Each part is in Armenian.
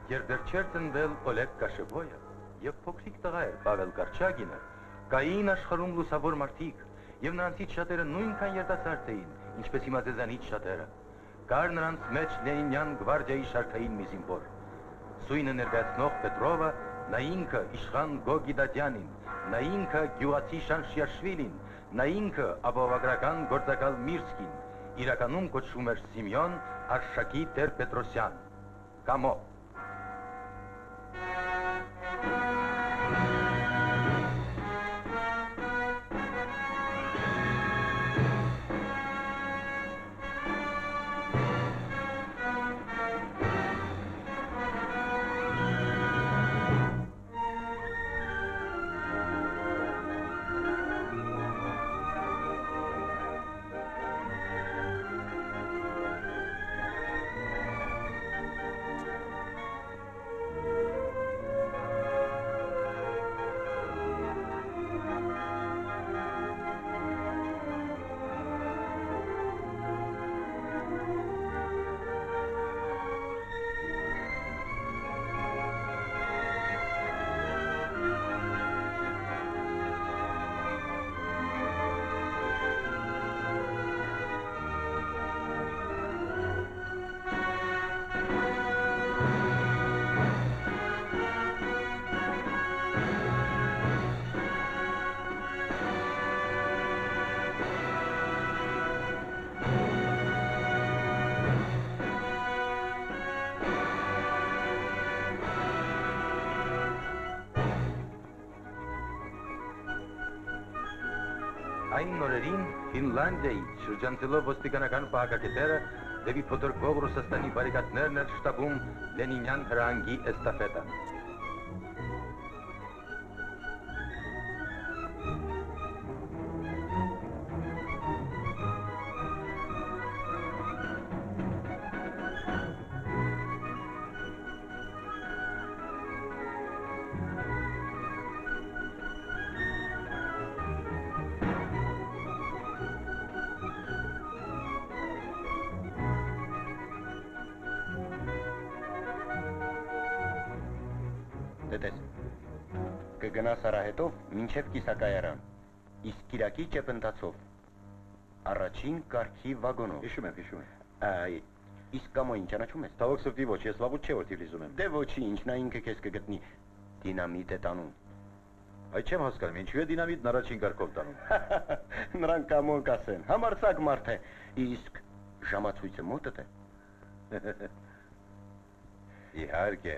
Երդերջեր ծնվել Օլեգ Կաշեբոյը եւ փոքրիկ տղա էր Պավել Կարչագինը, կային աշխարհում լուսավոր մարդիկ եւ նրանցից շատերը նույնքան երիտասարդ էին, ինչպես հիմա ձեզանից շատերը։ Կար նրանց մեջ Լենինյան գվարդիայի շարքային մի զինվոր։ Սույնը ներկայացնող Պետրովը, նա ինքը իշխան Գոգի Դադյանին, նա ինքը գյուղացի Շանշիաշվիլին, նա ինքը ապահովագրական գործակալ Միրսկին, իրականում կոչվում էր Սիմեոն Արշակի Տեր-Պետրոսյան, Կամո։ Այն նորերին Ֆինլանդիայից շրջանցելով ոստիկանական պահակակետերը դեպի փոթորկող Ռուսաստանի բարիկադներն էր շտապում Լենինյան հրահանգի էստաֆետը։ Կգնաս արահետով մինչև կիսակայարան, իսկ կիրակի ճեպընթացով, առաջին կարգի վագոնով։ Հիշում եմ։ Իսկ Կամոյին ճանաչում ես։ Տավոք սրտի ոչ, ես վաղուց չէ որ Թիֆլիսում եմ։ Դե ոչինչ, նա ինքը քեզ կգտնի, դինամիտ է տանում։ Այդ չեմ հասկանում, ինչու է դինամիտն առաջին կարգով տանում։ Նրանք Կամոն կասեն, համարձակ մարդ է, իսկ ժամացույցը մոտդ է։ Իհարկե։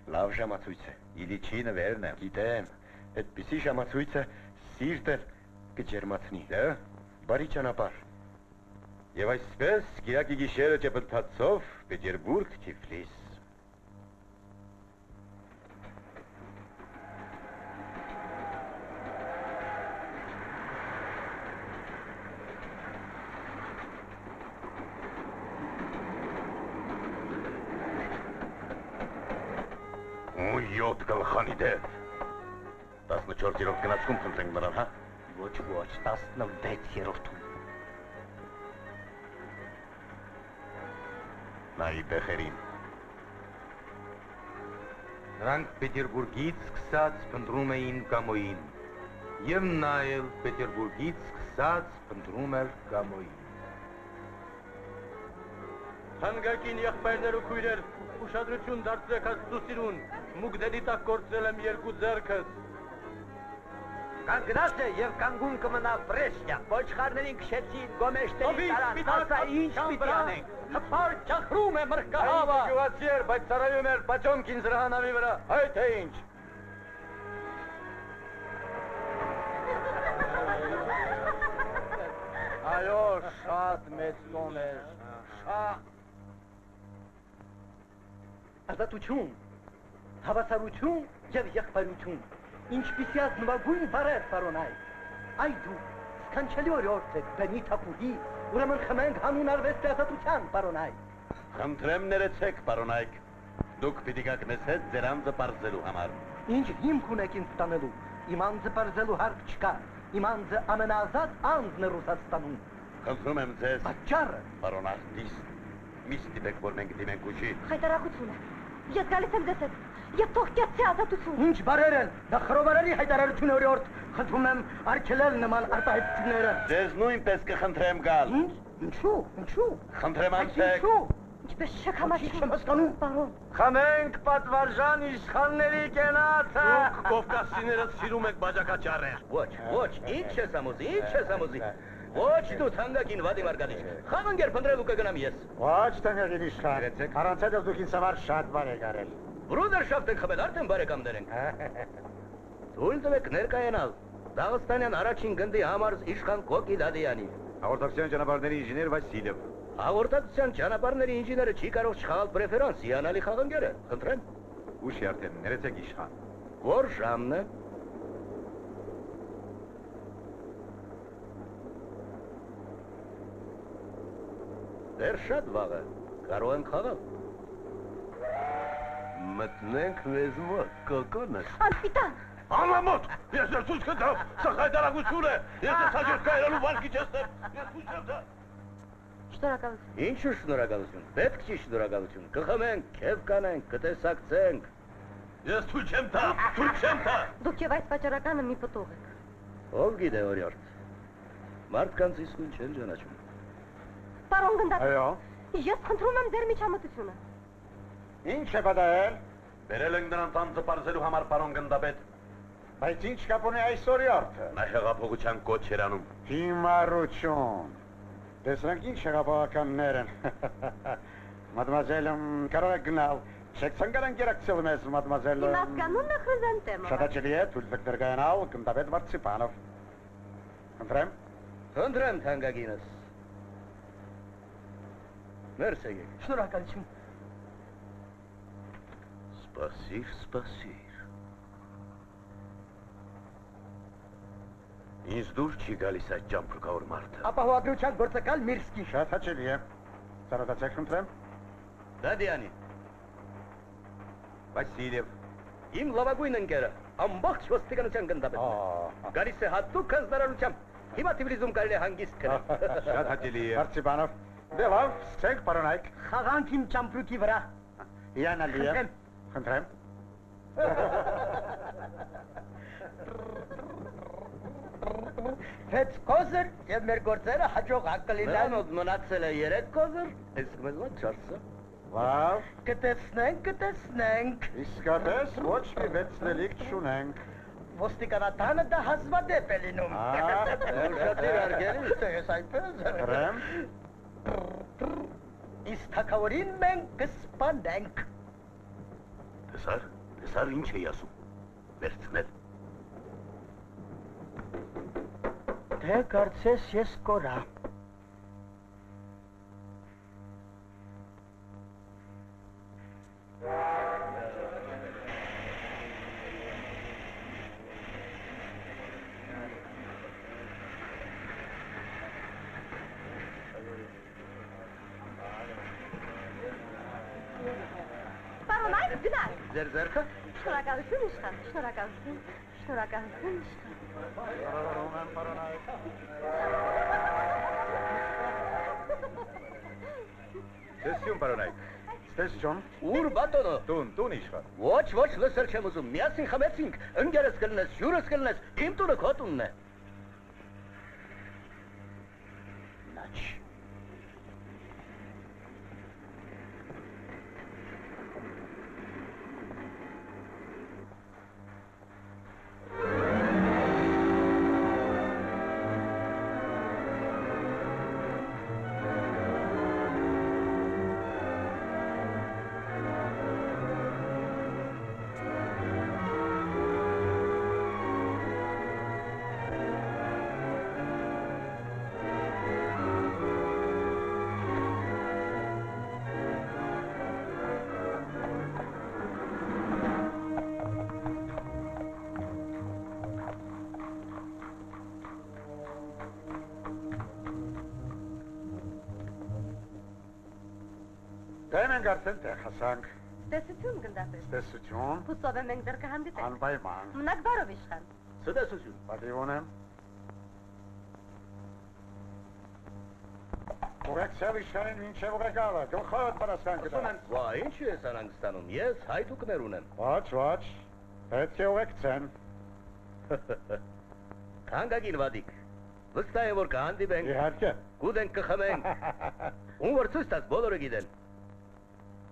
Լավ ժամացույց է։ Իլիչի նվերն է։ Գիտեմ, այդպիսի ժամացույցը սիրտը կջերմացնի։ Դե, բարի ճանապարհ։ Եվ այսպես կիրակի գիշերը ճեպընթացով Պետերբուրգ, Թիֆլիս։ Յոթ գլխանի դեպ։ 14-րդ գնացքում խնդրենք նրան, հա։ Ոչ, 16-րդում։ Նայի տեխերին։ Նրանք Պետերբուրգից սկսած փնտրում էին Կամոյին, եւ նա էլ Պետերբուրգից սկսած փնտրում էր Կամոյին։ Հանգակին եղբայրներ ու քույրեր, ուշադրություն դարձրեք Աստծու սիրուն, մուգդելի տակ կորցրել եմ երկու ձեռքս։ Կանգնած է եւ կանգուն կմնա Բրեստիա, ոչխարներին քշեցին գոմեշտերի տարան, ասա ինչ պիտի անենք։ Հպար ճախրում է մրկահավը։ Այն գյուղացի էր, բայց ծառայում էր Պաչոմկին զրահանավի վրա, հայ թե ինչ։ Այո, շատ մեծ տոն էր, շատ։ Ազատություն, հավասարություն եւ եղբայրություն, ինչպիսի ազնվագույն բառեր, պարոնայ։ Այ դու, սքանչելի օրորդ եք, բենի թափուհի, ուրեմն խմենք հանուն արվեստի ազատության, պարոնայ։ Խնդրեմ ներեցեք, պարոնայք, դուք պիտի գաք մեզ հետ ձեր անձը պարզելու համար։ Ինչ հիմք ունեք ինձ տանելու, իմ անձը պարզելու հարկ չկա, իմ անձը ամենազատ անձն է Ռուսաստանում։ Խնդրում եմ ձեզ, Պատճառը, պարոն արտիստ, մի ստիպեք, որ մենք դիմենք ուժի։ Խայտարակությունը, Ես գալիս եմ դեսել։ Եվ թող կեցցի ազատություն։ Ինչ բարեր են, դա խրովարարի հայտարարություն օրիորդ, խնդրում եմ արգելել նման արտահայտությունները։ Ձեզ նույնպես կխնդրեմ գալ։ Ինչու։ Խնդրեմ անցեք։ Ինչպես շքամաչի Չեմ հասկանում։ Պարոն։ Խմենք պատվարժան իշխանների կենացը։ Դուք կովկասիները սիրում եք բաժակաճառեր։ Ոչ, ինչ ես ամոզի։ Ոչ դու թանկագին Վադիմար Գալիչ։ Խաղանգեր փնտրելու կգնամ ես։ Ոչ տնագին իշխան, առանց այդ դուք ինձ համար շատ բան եք արել։ Բրուդերշաֆտ եք խմել, արդեն բարեկամներ ենք։ Թույլ տվեք ներկայանալ Դաղստանյան առաջին գնդի համար իշխան Կոկի Դադյանի։ Հաղորդակցության ճանապարհների ինժեներ Վասիլև։ Հաղորդակցության ճանապարհների ինժեները չի կարող չխաղալ պրեֆերանս հիանալի խաղանգերը։ Խնդրեմ։ Ուշի արդեն, ներեցեք իշխան։ Որ ժամն է։ Դեռ շատ վաղ է, կարող ենք խաղալ։ Մտնենք մեզ մոտ, կոկոնս։ Անպիտան։ Անամոտ, ես ես ցույց կտամ, սա հայտարարություն է, ես ես հաջորդ կայրելու վարկի չստեմ, ես ցույց եմ տա։ Շնորհակալություն։ Ինչու շնորհակալություն, պետք չի շնորհակալություն, կխմենք, քեֆ կանենք, կտեսակցենք։ Ես ցույց եմ տա։ Դուք եւ այս վաճառականը մի պտուղ եք։ Ով գիտե օրիորդ, մարդկանց իսկույն չեն ճանաչում։ Պարոն գնդապետ։ Այո։ Ես խնդրում եմ ձեր միջամտությունը։ Ինչ է պատահել։ Բերել ենք նրան տանձը պարզելու համար պարոն գնդապետ։ Բայց ինչ կապ ունի այս օրիորդը։ Նա հեղափոխության կոչ էր անում։ Հիմարություն։ Տեսնենք ինչ հեղափոխականներ են։ Մադմազել, կարող եք գնալ։ Չեք ցանկանում գերակցել մեզ, մադմազել։ Հիմա կանոնն է խրզանտեմը։ Շատ հաճելի է, թույլ տվեք ներկայանալ գնդապետ Վարդցիպանով։ Խնդրեմ։ Խնդրեմ թանկագինս։ Ներս եկեք։ Շնորհակալություն։ Սպասիր։ Ինձ դուր չի գալիս այդ ճամփրկավոր մարդը։ Ապահովագրության գործակալ Միրսկի։ Շատ հաճելի է։ Ծառայեցեք խնդրեմ։ Դադյանի, Վասիլև։ իմ լավագույն ընկերը, ամբողջ ոստիկանության գնդապետն է։ Գալիս է հատուկ հանձնարարությամբ։ Հիմա Թիֆլիսում կարելի է հանգիստ գնալ։ Շատ հաճելի է։ Վարդցիպանով։ Դե լավ, սկսենք պարոնայք։ Խաղանք իմ ճամպրուկի վրա։ Հիանալի է։ Խնդրեմ։ Խնդրեմ։ Վեց կոզր եւ մեր գործերը հաջողակ կլինեն։ Նրանոց մնացել է 3 կոզր, իսկ մեզ մոտ 4-ը։ Լավ, Կտեսնենք։ իսկապես ոչ մի վեցնելիք չունենք։ Ոստիկանատանը դա հազվադեպ է լինում։ Շատ իրարգելի։ Ես այդպես։ Խնդրեմ։ Իսկ թակավորին մենք կսպանենք։ Տեսար ինչ էի ասում։ Վերցնել։ Թե կարծես ես կորա։ Պարոն, այս գնալ։ Ձեր ձեռքը։ Շնորհակալություն իշխան, շնորհակալություն իշխան։ Շնորհակալություն եմ պարոնայք։ Տեսություն պարոնայք։ Ստեսություն։ Ուր բատոնը։ Տուն իշխան։ Ոչ, լսել չեմ ուզում։ Միասին խմեցինք, ընկերս կլնես, հյուրս կլնես, իմ տունը քո տունն է։ Նաչ։ Դեմ ենք արդեն տեղ հասանք։ Տեսություն գնդապետ։ Ստեսություն։ Հուսով եմ մենք դեռ կհանդիպենք։ Անպայման։ Մնաք բարով իշխան։ Ցտեսություն։ Պատիվ ունեմ։ Ուղեկցել իշխանին մինչև ուղեկալը, գլխոտ պատասխան կտա։ Վա, ինչ ես անհանգստանում, ես հայդուկներ ունեմ։ Ոչ, պետք է ուղեկցեն։ Թանկագին վադիկ, վստահ եմ, որ կհանդիպենք, Իհարկե։ կուտենք կխմենք, ում որ ցույց տաս բոլորը գիտեն։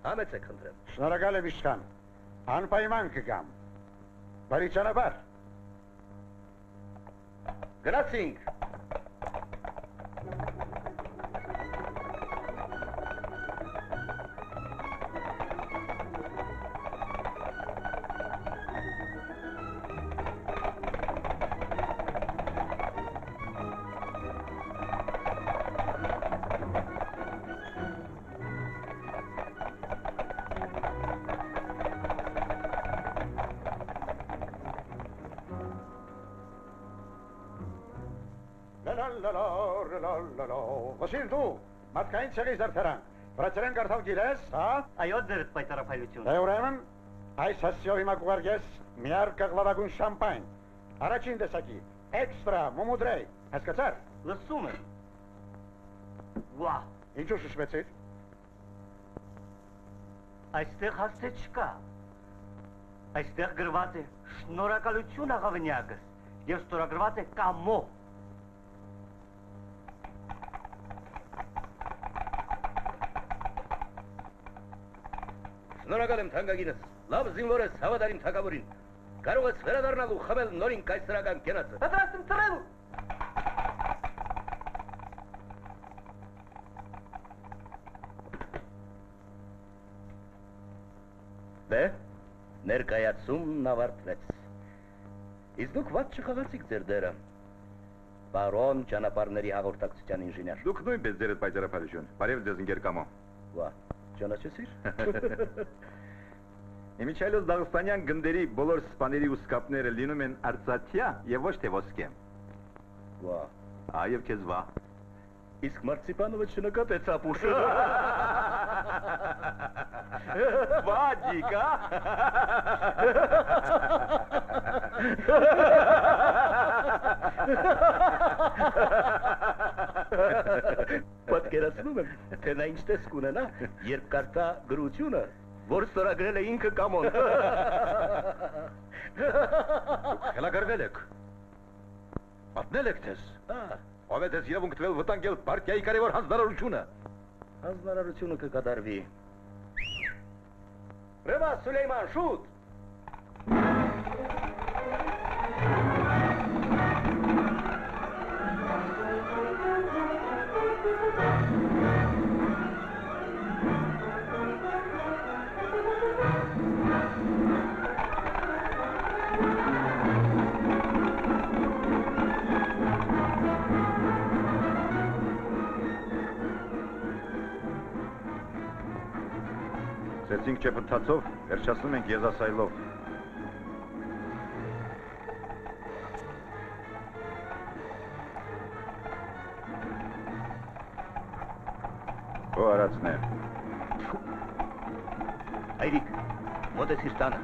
Համեցեք խնդրեմ։ Շնորհակալ եմ իշխան, անպայման կգամ, բարի ճանապարհ։ Գնացինք։ Վասիլ դու, մարդկային ցեղի զարդարան, վրացերեն կարդալ գիտես, հա? Այո, ձերդ պայծառափայլություն։ Դե ուրեմն, այս հասցեով հիմա կուղարկես միար կղլավագույն շամպայն, առաջին տեսակի, էքստրա, մոմուդրեյ, հասկացար? Լսում եմ։ Վա, Ինչու շշվեցիր? այստեղ հասցե չկա։ Այստեղ գրված է շնորհակալություն աղավնյակս եւ ստորագրված է կամո։ Շնորհակալ եմ թանկագինս, լավ զինվոր ես հավատարիմ թագավորին։ Կարող ես վերադառնալ ու խմել նորին կայսրական կենացը։ Պատրաստ եմ ծռելու։ Դե, ներկայացումն ավարտվեց։ Իսկ դուք ված չխաղացիք ձեր դերը։ Բարոն ճանապարհների հաղորդակցության ինժեներ։ Դուք նույնպես ձերդ պայծառափայլություն։ Բարև ձեզ ընկեր կամո։ Վա, ճանաչեցիր։ Իմիջայլոց Դաղստանյան գնդերի բոլոր սպաների ու սկապները լինում են արծաթյա եւ ոչ թե ոսկե։ Վա, Այև քեզ վա։ իսկ Մարցիպանովը չնկատեց ապուշը։ Վաջիկ, Պատկերացնում եմ, թե նա ինչ տեսք ունենա, երբ կարդա գրությունը, որ ստորագրել է ինքը կամոն։ Դուք խելագարվել եք։ Պատնել եք ձեզ։ Ով է ձեզ իրավունք տվել վտանգել պարտիայի կարևոր հանձնարարությունը։ Հանձնարարությունը կկատարվի։ Ռևա Սուլեյման, շուտ։ Ծեցինք չեպթացով, վերջացնում ենք եզասայլով։ Ո արածն է։ Այրիկ, մոտեցիր տանը։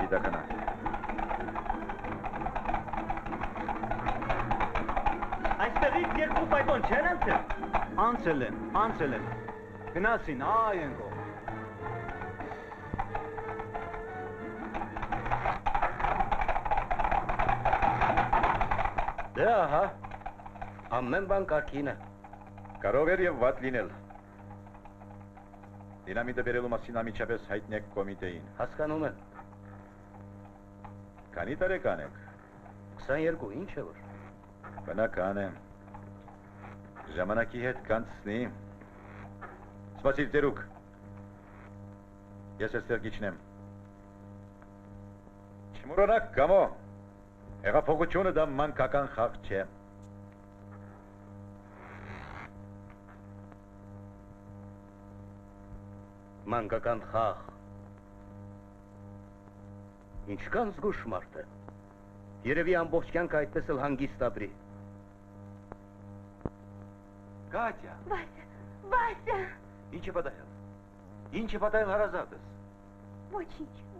Գիտականա։ Այստեղից երկու պայթոն չեն անցել։ Անցել են։ Գնացին, այ ենքո։ Դե ահա, ամեն բան կարգին է։ Կարող էր եւ վատ լինել։ Դինամիտը բերելու մասին ամիջապես հայտնեք կոմիտեին։ Հասկանում եմ, Քանի տարեկան եք։ 22, ինչ է որ։ Բնական է։ Ժամանակի հետ կանցնի։ Սպասիր ծերուկ։ Ես այստեղ գիչնեմ։ Չմոռանաք կամո։ Հեղափոխությունը դա մանկական խաղ չէ։ Մանկական խաղ։ Ինչքան զգուշ մարդ է։ Երևի ամբողջ կյանքը այդպես էլ հանգիստ ապրի։ Կատյա, Վասя, ինչ է պատահել։ Ինչ է պատահել հարազատս։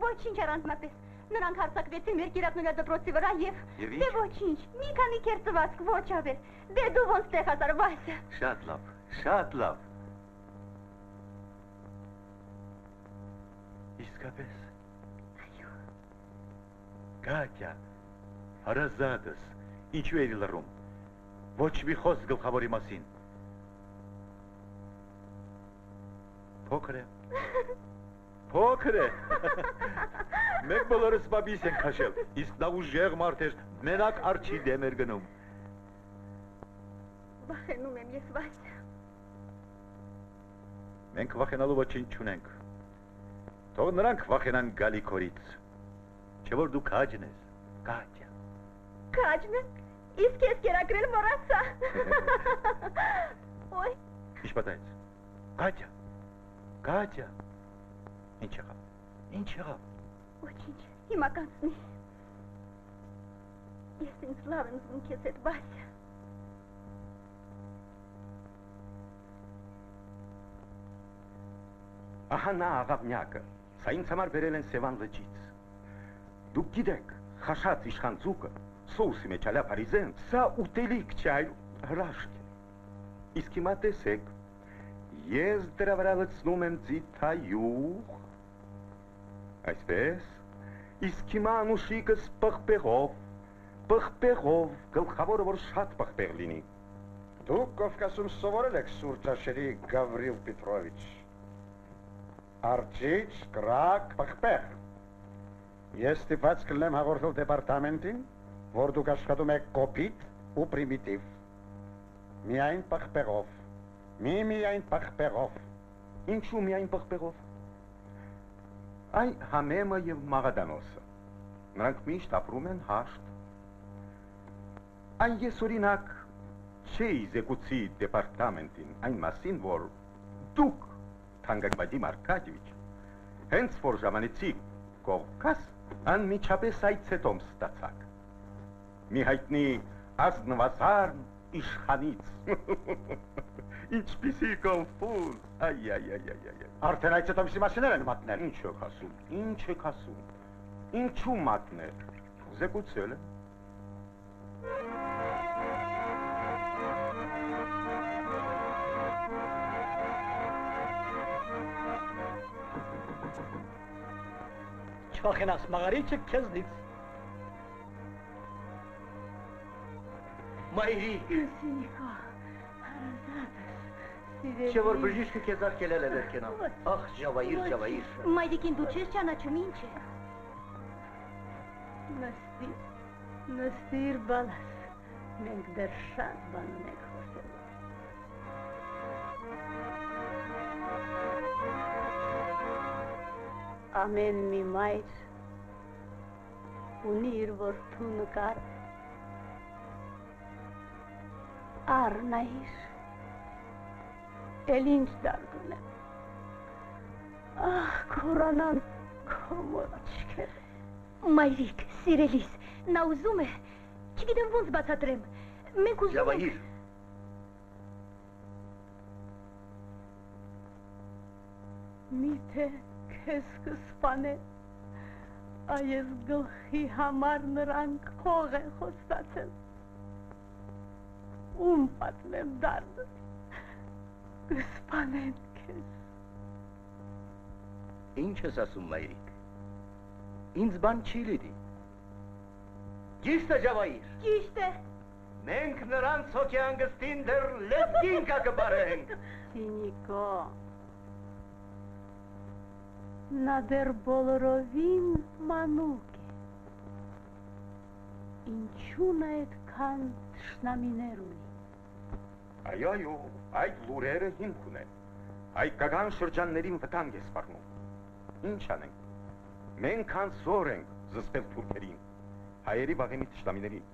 ոչինչ առանձնապես։ Նրանք հարձակվեցին մեր կիրակնունյա դպրոցի վրա եւ Եվ ինչ? դե ոչինչ, մի քանի քերծվածք ոչ ավել։ Դե դու ոնց տեղ հասար, Վասя։ Շատ լավ։ Շատ լավ։ Իսկապես։ Այո։ Կատյա, հարազատս, ինչու էի լռում։ Ոչ մի խոսք գլխավորի մասին։ Փոքր է։ Փոքր է։ Մենք բոլորս բաբիս ենք քաշել, իսկ նա ուժեղ մարդ էր, մենակ արջի դեմ էր գնում։ Վախենում եմ ես, Վասյա։ Մենք վախենալու ոչինչ չունենք։ Թող նրանք վախենան գալիքորից։ Չէ որ դու քաջն ես, Կատյա։ Քաջն է։ Իսկ ես կերակրել մոռացա։ Ոյ։ Ինչ պատահեց։ Կատյա։ Կատյա։ Ինչ եղավ։ Ինչ եղավ։ Ոչինչ, հիմա կանցնի։ Ես ինձ լավ եմ զգում քեզ հետ, Վասյա։ Ահա նա աղավնյակը, սա ինձ համար բերել են Սևան լճից։ Դուք գիտեք, խաշած իշխանձուկը, սոուսի մեջ ալա փարիզեն, սա ուտելիք չէ, այլ հրաշք է։ Իսկ հիմա տեսեք, ես դրա վրա լցնում եմ ձիթայուղ, այսպես, իսկ հիմա անուշիկս պղպեղով, գլխավորը որ շատ պղպեղ լինի։ Դուք Կովկասում սովորել եք սուրճաշերի Գավրիլ Պետրովիչ։ Արջիչ, կրակ, պղպեղ։ Ես ստիպված կլինեմ հաղորդել դեպարտամենտին, որ դուք աշխատում եք կոպիտ ու պրիմիտիվ։ Միայն պղպեղով։ Միայն պղպեղով։ Ինչու միայն պղպեղով։ Այ համեմը և մաղադանոսը։ Նրանք միշտ ապրում են հաշտ։ Այն ես օրինակ չէի զեկուցի դեպարտամենտին այն մասին, որ դուք Թանգակ Վադիմ Արկադիևիչ, հենց որ ժամանեցիք Կովկաս, անմիջապես այցետոմ ստացաք։ Մի հայտնի ազնվազարն իշխանից։ Ինչպիսի կոնֆուզ, այ։ Արդեն այցետոմսի մասիներ են մատնել։ Ինչ եք ասում, ինչու մատնել, զեկուցել է։ Չվախենաս մաղարիչը քեզնից։ Մայրիկ, Սինիկո, հարազատս, չէ որ բժիշկը քեզ արկելել է վերքենալ։ Ախ, ջավայիր։ Մայրիկին դու չես ճանաչում, ինչ է։ Նստիր բալաս, մենք դեռ շատ բան ունենք խոսելու։ Ամեն մի մայր ունի իր որդու նկար, առնայիր, էլ ինչ դարդ ունեմ, ահ, կորանան քո մոչքեր։ Մայրիկ, սիրելիս, նա ուզում է, չգիտեմ ոնց բացատրեմ, մենք ուզում ենք… Ջավայիր, Միթե քեզ կսպանե, այս գլխի համար նրանք հող են խոստացել, ում պատմեմ դարդը, կսպանեն քեզ։ ինչ ես ասում, մայրիկ, ինձ բան չի լիդի։ Ճիշտ է, ջավայիր։ Ճիշտ է։ Մենք նրանց հոգեանգստին դեռ լեզգին կկբարենք։ Սինիկո, նա դեռ բոլորովին մանուկ է, ինչու նա այդքան թշնամիներ ունի։ Այո, այդ լուրերը հիմք ունեն, հայկական շրջաններին վտանգ է սպառնում, ինչ անենք, մենք անսոր ենք զսպել թուրքերին, հայերի վաղեմի թշնամիներին,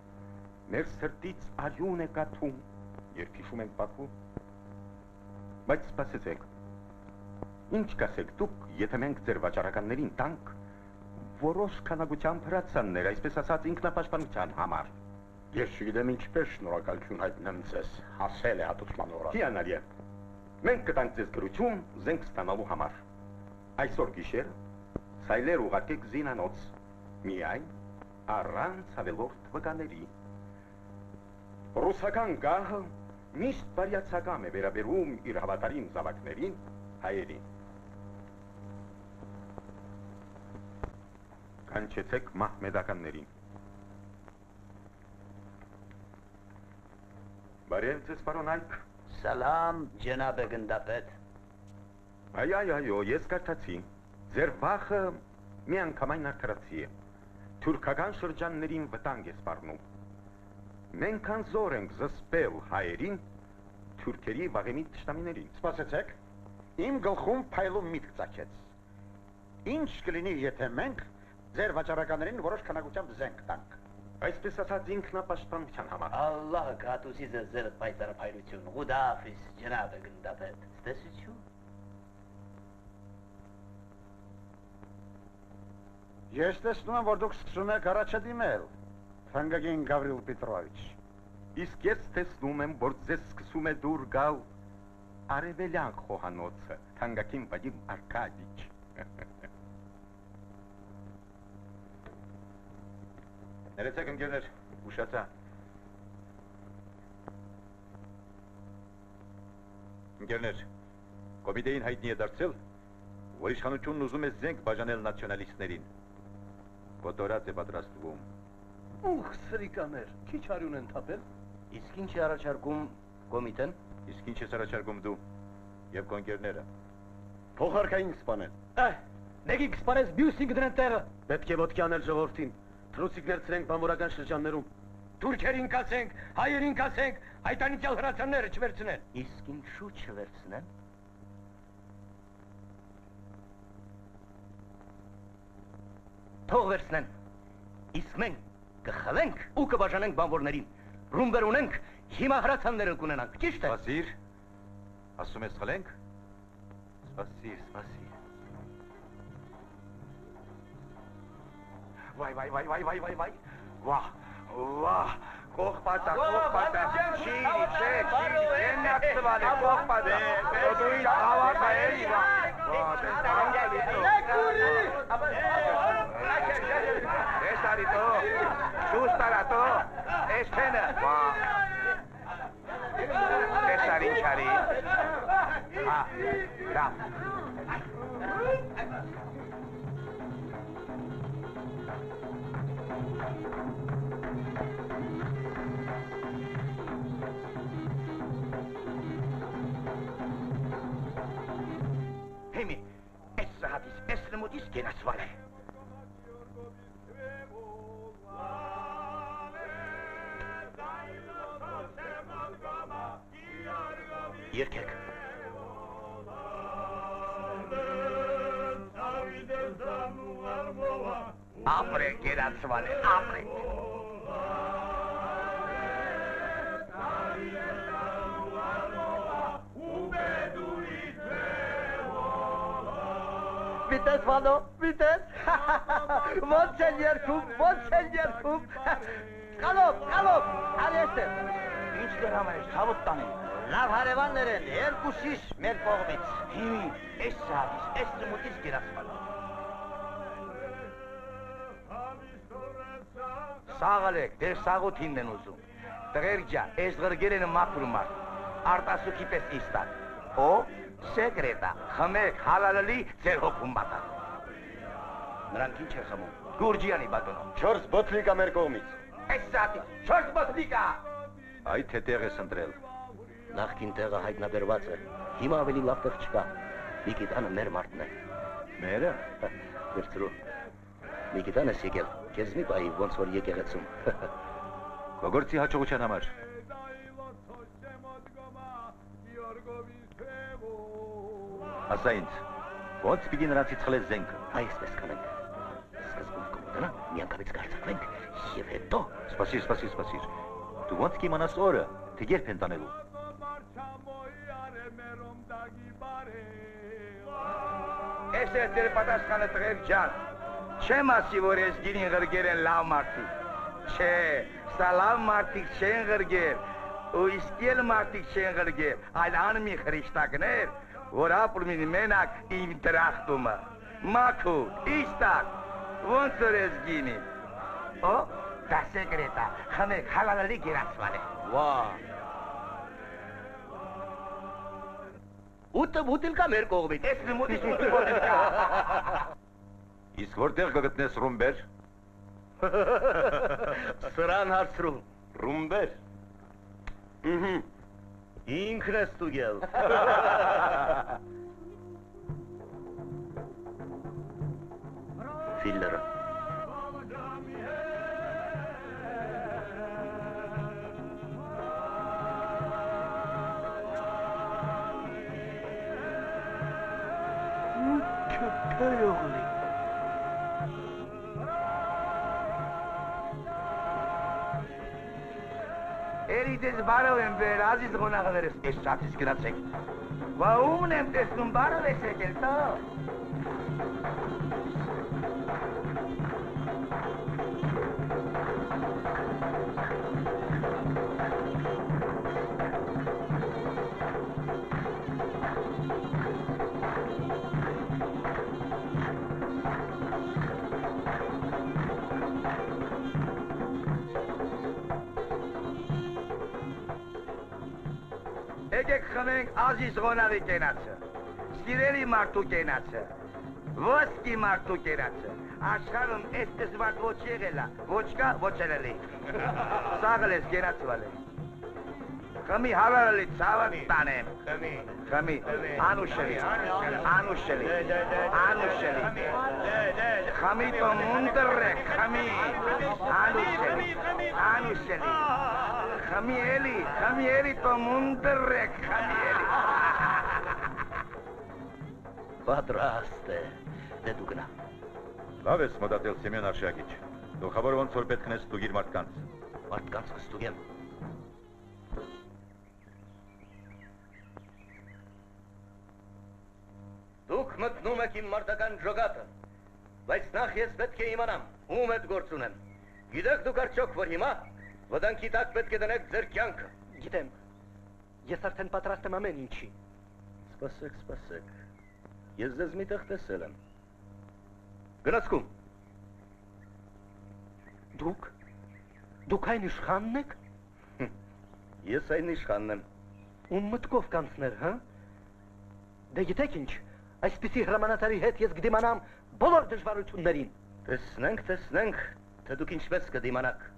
մեր սրտից արյուն է կաթում, երբ հիշում ենք Բաքու, բայց սպասեցեք, ինչ կասեք դուք, եթե մենք ձեր վաճառականներին տանք, որոշ քանակությամբ հրացաններ, այսպես ասած ինքնապաշտպանության համար։ Ես չգիտեմ ինչպես շնորհակալություն հայտնեմ ձեզ, հասել է հատուցման օրը։ Հիանալի է, մենք կտանք ձեզ գրություն զենք ստանալու համար։ Այսօր գիշեր սայլեր ուղարկեք զինանոց, միայն առանց ավելորդ վկաների։ Ռուսական գահը Միշտ բարյացակամ է վերաբերում իր հավատարիմ զավակներին, հայերին։ Կանչեցեք մահմեդականներին։ Բարև ձեզ, պարոն Այք։ Սալամ, ջենաբ գնդապետ։ Այո, ես կարդացի։ Ձեր վախը միանգամայն արդարացի է։ Թուրքական շրջաններին վտանգ է սպառնում։ Մենք անզոր ենք զսպել հայերին թուրքերի վաղեմի թշնամիներին։ Սպասեցեք, իմ գլխում փայլում միտք ծագեց։ Ինչ կլինի, եթե մենք ձեր վաճառականներին որոշ քանակությամբ զենք տանք։ Այսպես ասած ինքնապաշտպանության համար։ Ալլահը կհատուսի ձեր պայծառափայլություն, Ղուդաֆիզ, ջենաբ գնդապետ։ Ստեսություն։ Ես տեսնում եմ, որ դուք սկսում եք առաջադիմել, թանկագին Գավրիլ Պետրովիչ։ Իսկ ես տեսնում եմ, որ ձեզ սկսում է դուր գալ արևելյան խոհանոցը, թանկագին Վադիմ Արկադիչ։ Ներեցեք ընկերներ, ուշացա։ Ընկերներ, կոմիտեին հայտնի է դարձել, որ իշխանությունն ուզում է զենք բաժանել նացիոնալիստներին։ Կոտորած է պատրաստվում։ Ուխ, սրիկաներ, քիչ արյուն են թափել։ Իսկ ինչ է առաջարկում կոմիտեն։ Իսկ ինչ ես առաջարկում դու եւ քո ընկերները։ Փոխարկային սպանել։ Մեկին կսպանես, մյուսին կդնեն տեղը։ Պետք է ոտքի անել ժողովրդին։ Թրուցիկներ ցրենք բանվորական շրջաններում։ Թուրքերին կասենք, հայերին կասենք, հայտանիքյալ հրացանները չվերցնեն։ Իսկ ինչու չվերցնեն։ Թող վերցնեն։ Իսկ մենք կխլենք ու կբաժանենք բանվորներին։ Ռումբեր ունենք, հիմա հրացանները կունենանք, ճիշտ է։ Սպասիր։ Ասում ես խլենք։ Սպասիր։ Վայ։ Վահ, կողպատա, չի, են ակցվալ է, կողպատա, դու ինչ հավատա էլի, Ես արիտո, շուս տարատո, ես թենը, ես արին չարի, լավ, Hemi, essa hadis, essa modis genasvale. Երկեք։ Ապրե գերացվալ է, ապրե։ Vitez, Valo, vitez։ Ոնց են երկում։ Կալով, արեստ է։ Ինչ դրամ է, ցավոտ տանեն։ Լավ հարևաններ են, երկու շիշ մեր կողմից։ Հիմի, essa hadis, essa modis genasvale. Սաղալեք, դեր սաղութինն են ուզում։ Տղեր ջան, ես գրգեր են մաքրում արդ, արտասուքի պես իստակ։ Օ, սեկրետա, խմեք, հալալլի, ձեր հոգում բատան։ Նրանք ինչ է խմում, գուրջյանի բատոնով։ 4 բոթլիկա մեր կողմից։ Essa hadis, 4 բոթլիկա։ Այդ թե տեղ ես ընտրել։ Նախքին տեղը հայտնաբերված է, հիմա ավելի լավ տեղ չկա։ Նիկիտանը մեր մարդն է։ Մերը։ Գրծրու, Նիկիտան ես եկել, քեզ մի բայի ոնց որ եկեղեցում։ Քո գործի հաջողության համար։ Ասա ինձ, ոնց պիտի նրանցից խլես զենքը։ Այսպես կանենք, սկզբում կմոտնա, միանգամից կարձակվենք, և հետո… Սպասիր, դու ոնց կիմանաս օրը, թե երբ են տանելու։ Ես ես դեր պատասխանը տղեր ջան, չեմ ասի, որ ես գինին ղրգեր են լավ մարդիկ։ Չէ, սա լավ մարդիկ չեն ղրգեր, ու իսկել մարդիկ չեն ղրգեր, այլ անմի խրիշտակներ, որ ապրում են մենակ իմ դրախտումը։ Մաքու, իստակ, ոնց որ ես գինին։ Դա սեկրետա, խմեք, հալալալի գերացվալ է։ ուտը բուտիլ կա մեր կողմից։ Ես նմուտից ուտի բոտիլ կա։ Իսկ որտեղ կգտնես ռումբեր։ Սրան հարցրու։ Ռումբեր։ Ինքն ես ստուգել։ Ֆիլլերը։ Կայողնի։ Էրիդես բարով եմ բեր, ազիզ գոնաղներս, ես շատից գնացեք։ Վա ումն եմ տեսնում բարով ես եկել տա։ Եկեք խմենք ազիզ գոնաղի կենացը, սիրելի մարդու կենացը, ոսկի մարդու կենացը, աշխարհում այս դժվար ոչ եղել է, ոչ կա, ոչ ելելի։ Սաղել ես կենացը վալել։ Խմի հավարալի ցավը տանեմ։ Խմի, անուշելի, անուշելի, անուշելի։ Խմի તો մունդրեք, խմի, անուշելի, անուշելի։ Խմի էլի તો մունդրեք, խմի էլի։ Պատրաստ է, դե դու գնա։ Լավ ես մտածել Սեմյոն Արշակիչ։ Գլխավոր ոնց որ պետք է ստուգիր մարդկանց։ Մարդկանց կստուգեմ։ Դուք մտնում եք իմ մարտական ջոգատը, բայց նախ ես պետք է իմանամ, ում հետ գործ ունեմ։ Գիտեք դուք արդյոք, որ հիմա վտանգի տակ պետք է դնեք ձեր կյանքը։ Գիտեմ, ես արդեն պատրաստ եմ ամեն ինչի։ Սպասեք, ես ձեզ միտեղ տեսել եմ։ Գնացքում։ Դուք այն իշխանն եք։ Ես այն իշխանն եմ։ Ում մտքով կանցներ, հա։ Դե գիտեք ինչ, այսպիսի հրամանատարի հետ ես կդիմանամ բոլոր դժվարություններին։ Տեսնենք, թե դուք ինչպես կդիմանաք։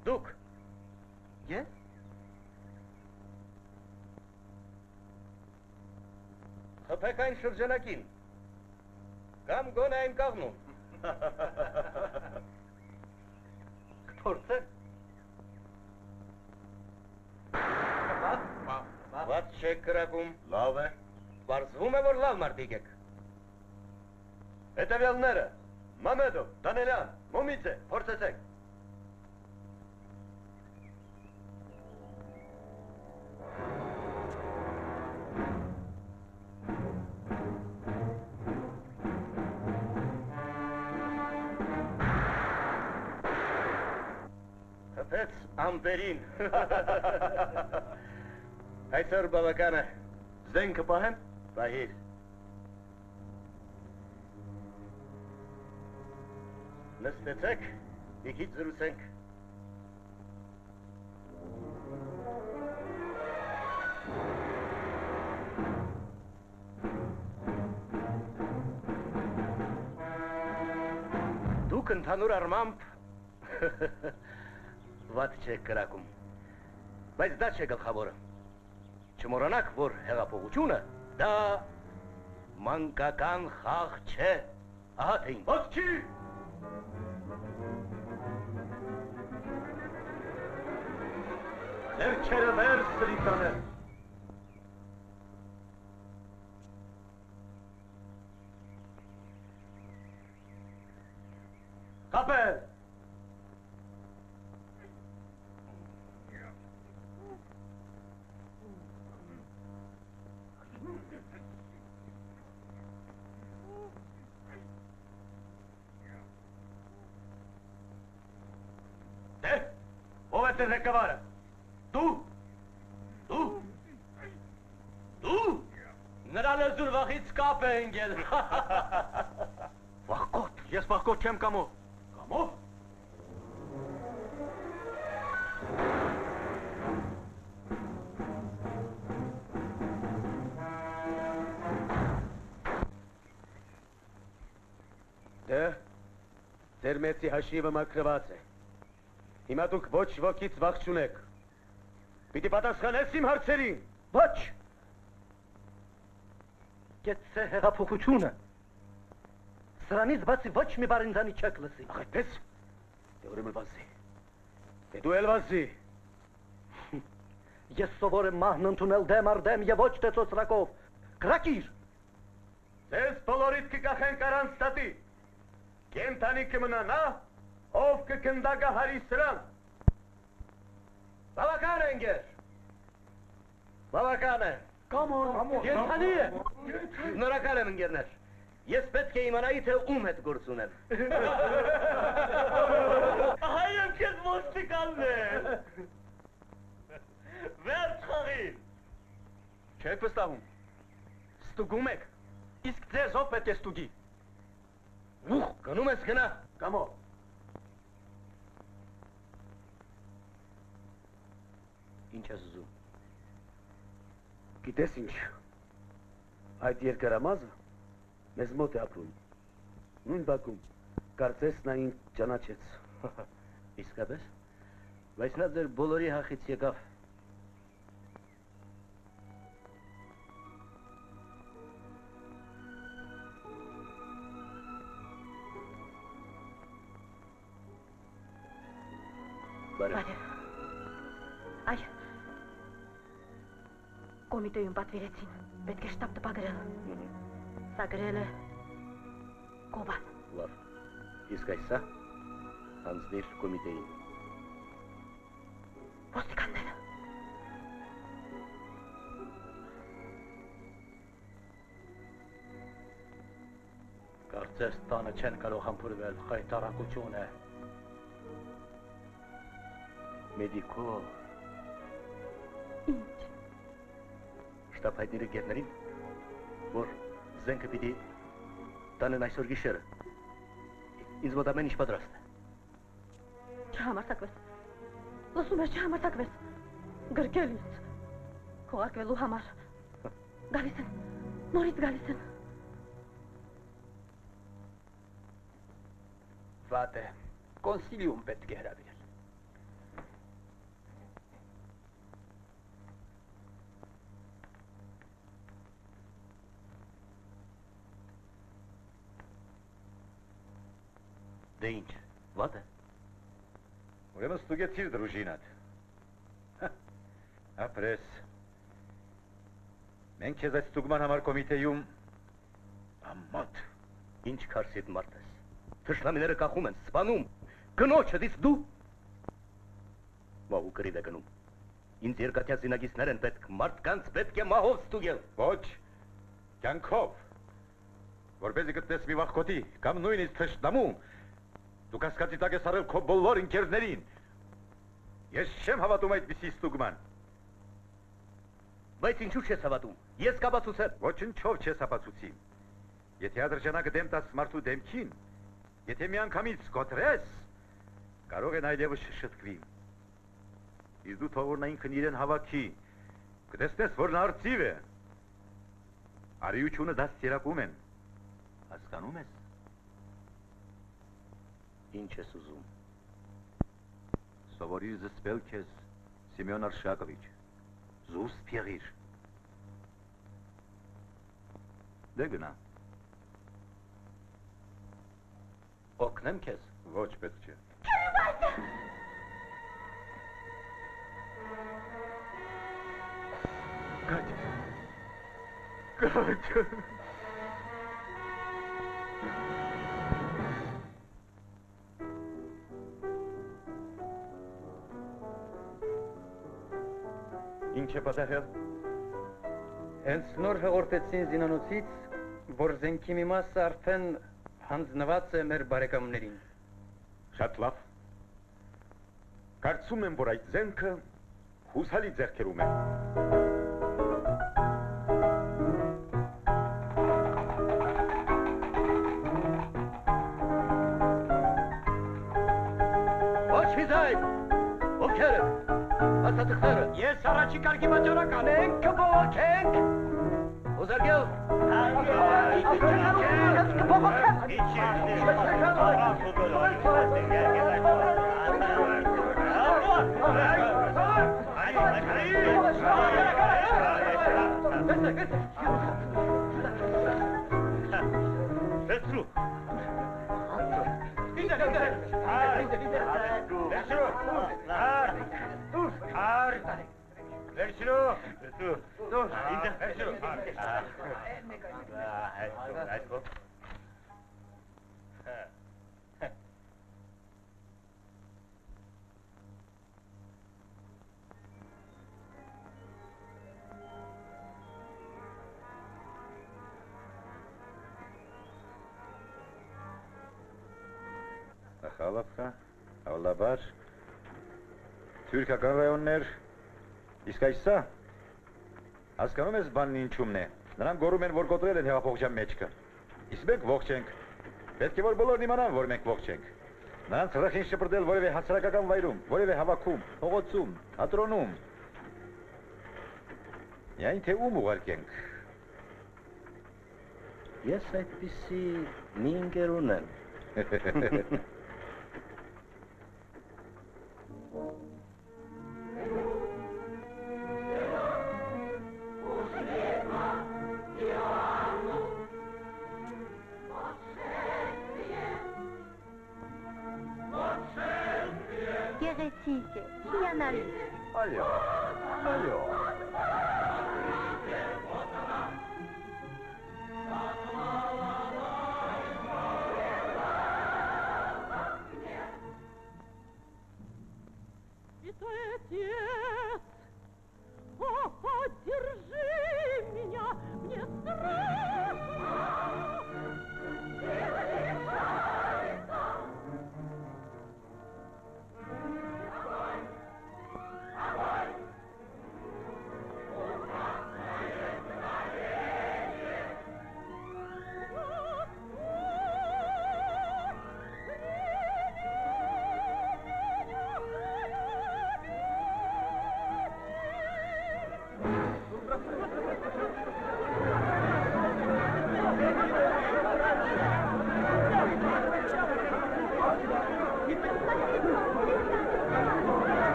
Դուք։ Ես։ Խփեք այն շրջանակին, կամ գոնե այն կաղնում։ Կփորձեք։ Ված չեք կրակում։ Լավ է։ Պարզվում է, որ լավ մարդիկ եք։ Հետևյալները, Մամեդով, Դանելյան, Մոմիցե, փորձեցեք։ Խփեց ամպերին։ Այսօր բավական է։ Զենքը պահեմ։ Պահիր։ Նստեցեք, մի քիչ զրուցենք։ Դուք ընդհանուր առմամբ վատ չեք կրակում, բայց դա չէ գլխավորը։ Չմոռանաք, որ հեղափոխությունը դա մանկական խաղ չէ։ Ահա թե ինչ։ Ո՞ց չի։ Ձեռքերը վեր սրիտաներ։ Կապել։ Ո՞րն է ղեկավարը։ Դու։ Նրա լեզուն վախից կապ է ընկել։ Վախկոտ։ Ես վախկոտ չեմ կամո։ Կամո։ Դե, ձեր մեծի հաշիվը մաքրված է։ Հիմա դուք ոչ ոքից վախ չունեք։ Պիտի պատասխանես իմ հարցերին։ Ոչ։ Գեցե հեղափոխությունը։ Սրանից բացի ոչ մի բառ ինձանի չեք լսի։ Ախ, այդպես։ Դե ուրեմն վազի։ Դե դու էլ վազի։ Ես սովոր եմ մահն ընդունել դեմ առ դեմ եւ ոչ թե ծոցրակով։ Կրակիր։ Ձեզ բոլորիդ կկախենք առանց ստատի։ Կենթանի կմնա նա, ով կգնդագահարի սրան։ Բավական է ընկեր։ Բավական է։ Կենթանի է։ Շնորհակալ եմ ընկերներ։ Ես պետք է իմանայի, թե ում հետ գործ ունեմ։ Հայրն քեզ ոստիկանն է։ Վերջ խաղի։ Չեք վստահում։ Ստուգում եք։ Իսկ ձեզ ով պետք է ստուգի։ Ուխ, գնում ես գնա։ Կամո։ Ինչ ես ուզում։ Գիտես ինչ, այդ երկարամազը մեզ մոտ է ապրում, նույն բակում, կարծես նա ինձ ճանաչեց։ Իսկապես, բայց նա ձեր բոլորի հախից եկավ։ Բարև։ Այ, կոմիտեում պատվիրեցին, պետք է շտապ տպագրել։ Սա գրել է Կոբան։ Լավ, իսկ այսա հանձնիր կոմիտեին։ Ոստիկանները։ Կարծես տանը չեն կարող համբուրվել, խայտարակություն է։ Մեդիկո, Ինչ։ շտապ հայտնիր ընկերներին, որ զենքը պիտի տանեն այսօր գիշերը։ Ինձ մոտ ամեն ինչ պատրաստ է։ Չհամարձակվես։ Լսում ես, չհամարձակվես։ Գրկել ինձ։ Քողարկվելու համար։ Գալիս են, նորից գալիս են։ Վատ է, կոնսիլիում պետք է հրավիրել։ Դե ինչ, վատ է։ Ուրեմն ստուգեցիր դրուժինատ։ Ապրես։ Մենք քեզ այդ ստուգման համար կոմիտեում ամոթ։ Ինչ քարսիդ մարդ ես։ Թշնամիները կախում են, սպանում։ Կնոջդ իսկ դու։ Մահու կրիվ է գնում։ Ինձ երկաթյա զինագիստներ են պետք, մարդկանց պետք է մահով ստուգել։ Ոչ, կյանքով։ Որպեսզի գտնես մի վախկոտի կամ նույնիսկ թշնամու, դու կասկածի տակ ես առել քո բոլոր ընկերներին։ Ես չեմ հավատում այդպիսի ստուգման։ Բայց ինչու չես հավատում։ Ես կապացուցեմ։ Ոչնչով չես ապացուցի։ Եթե ադրժանակը դեմ տաս մարդու դեմքին, եթե միանգամից կոտրես, կարող են այլևս շշտկվի։ Իսկ դու թող որ նա ինքն իրեն հավաքի, կտեսնես, որ նա արծիվ է։ Արիությունը դաստիարակում են։ Հասկանում ես։ Ինչ ես ուզում։ Սովորիր զսպել քեզ, Սիմեոն Արշակովիչ, զուսպ եղիր։ Դե գնա։ Օգնեմ քեզ։ Ոչ պետք չէ։ Գաճ։ Ինչ է պատահել։ Հենց նոր հաղորդեցին զինանոցից, որ զենքի մի մասը արդեն հանձնված է մեր բարեկամներին։ Շատ լավ։ Կարծում Ասում եմ, որ այդ զենքը հուսալի ձեռքերում է։ Ես առաջի կարգի վաճառական ենք, կբողոքենք։ Ուզարգել։ Խալափխա, ավլաբար, թուրքական ռայոններ, իսկ այս սա, հասկանում ես բանն ինչումն է, նրանք գորում են, որ կոտրել են հեղափոխության մեջքը, իսկ մենք ողջ ենք, պետք է որ բոլորն իմանան, որ մենք ողջ ենք, նրանց ռխին շպրդել որևէ հասարակական վայրում, որևէ հավաքում, փողոցում, թատրոնում, միայն թե ում ուղարկենք։ Ես այդպիսի մի ընկեր ունեմ։ Գեղեցիկ է, հիանալի։ Այո, այո։ Отец, о, держи меня, мне страшно.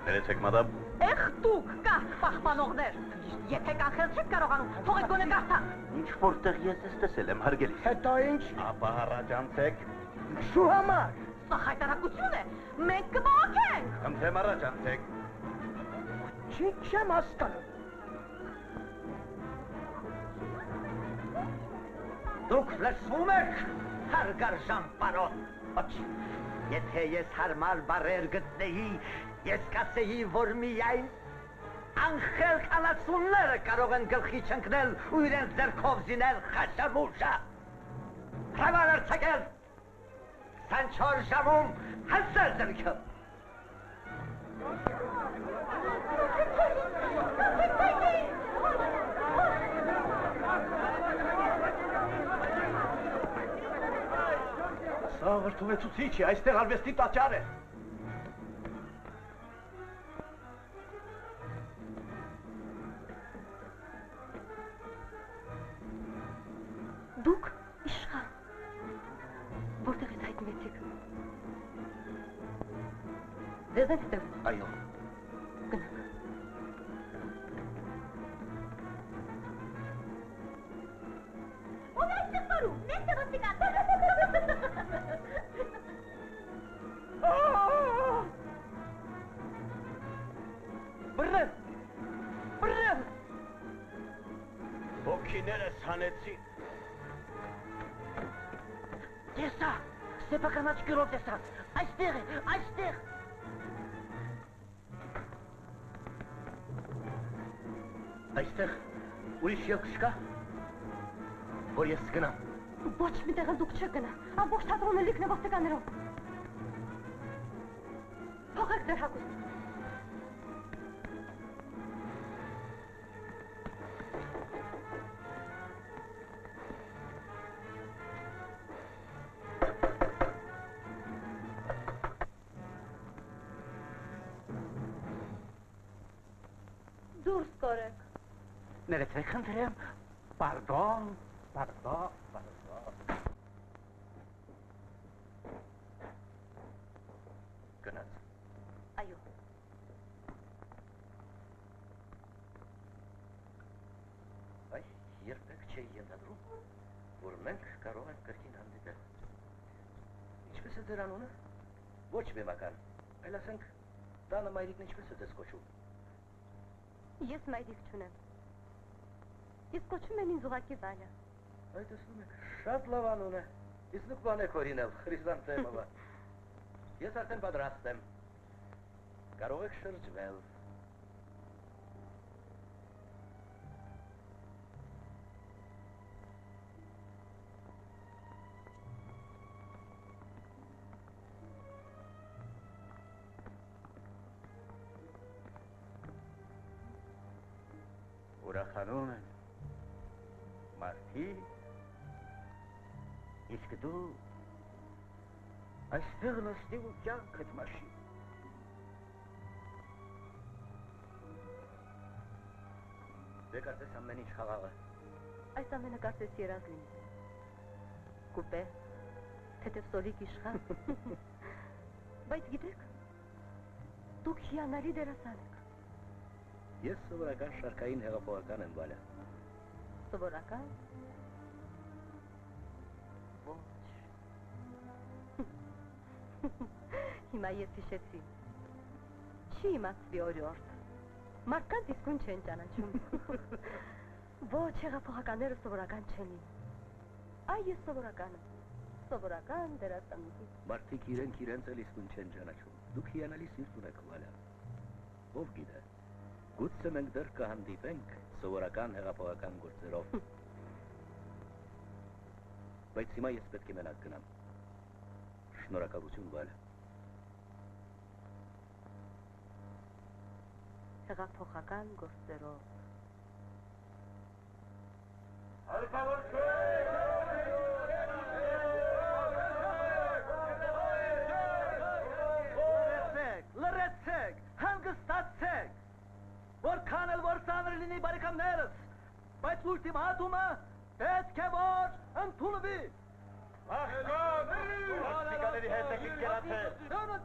Ներեցեք, մադամ։ Եղ դուք կարգ պահպանողներ, եթե կանխել չեք կարողանում, թողեք գոնե կարդալ։ Ինչ որտեղ ես ես տեսել եմ, հարգելի։ Հետո ինչ։ Ապա առաջանցեք։ Շու համար։ Սա հայտարարություն է, մենք կբողոքենք։ Խնդրեմ առաջանցեք։ Չեմ հասկանում։ Դուք լսվում եք, հարգար Ժանպարոն, ոչ, եթե ես հարմար բառեր գտնեի, ես կասեի, որ միայն անխելք անասունները կարող են գլխի չընկնել ու իրենց ձեռքով զինել խաչամուշը։ Հրավար արձակել, 24 ժամում հասել ձեռքը։ Սա վրդովեցուցիչ է, այստեղ արվեստի տաճար է։ Դուք իշխան, որտեղ ես հայտնվեցիք։ Ձեզ եք ստեղում։ Այո։ Գնանք։ Ո՞վ է այստեղ պարում, նեստը ոստիկան։ Բրեմ, բրեմ։ Հոգիներս հանեցին։ Եսա, Սեփական աչքերով տեսա։ Այստեղ է, այստեղ։ Այստեղ ուրիշ ելք չկա, որ ես գնամ։ Ոչ մի տեղ դուք չեք գնա, ամբողջ թատրոնը լիքն է ոստիկաններով։ Փոխեք ձեր հագուստը։ Դուրս կորեք։ Ներեցեք խնդրեմ, պարդոն։ Գնաց։ Այո։ Այ երբեք չէի ենթադրում, որ մենք կարող ենք կրկին հանդիպել։ Ինչպես է ձեր անունը։ Ոչ բեմական, այլ ասենք տանը մայրիկն ինչպես է ձեզ կոչում։ Ես մայրիկ չունեմ։ Ես կոչում եմ ինձ ուղղակի Վալյա։ Այ տեսնում եք, շատ լավ անուն է։ Իսկ դուք բան եք օրինել, Խրիզանթեմովա։ Ես արդեն պատրաստ եմ։ Կարող եք շրջվել։ Ուրախանում են, մարդիկ, իսկ դու այստեղ նստի ու կյանքդ մաշի։ Դե կարծես ամեն ինչ խաղաղ է։ Այս ամենը կարծես երազ լինի։ Կուպե, թեթև սոլիկ իշխան։ Բայց գիտեք, դուք հիանալի դերասան եք։ Ես սովորական շարքային հեղափոխական եմ, Վալյա։ Սովորական։ Ոչ։ Հիմա ես հիշեցի։ Չի իմացվի օրորդ։ Մարդկանց իսկույն չեն ճանաչում։ Ոչ, հեղափոխականները սովորական չեն լինում։ Այ ես սովորական եմ։ Սովորական դերասանուհի։ Մարդիկ իրենց էլ իսկույն չեն ճանաչում։ Դուք հիանալի սիրտ ունեք, Վալյա։ Ով գիտե։ Գուցե մենք դեռ կհանդիպենք սովորական հեղափոխական գործերով։ Բայց հիմա ես պետք է մենակ գնամ։ Շնորհակալություն, Վալյա։ Հեղափոխական գործերով։ Լրացեք, հանգստացեք։ Որքան էլ որ ծանր լինի բարեկամներս, բայց ուլտիմատումը պետք է որ ընդունվի։ Ոստիկանների հետ եք կերացել։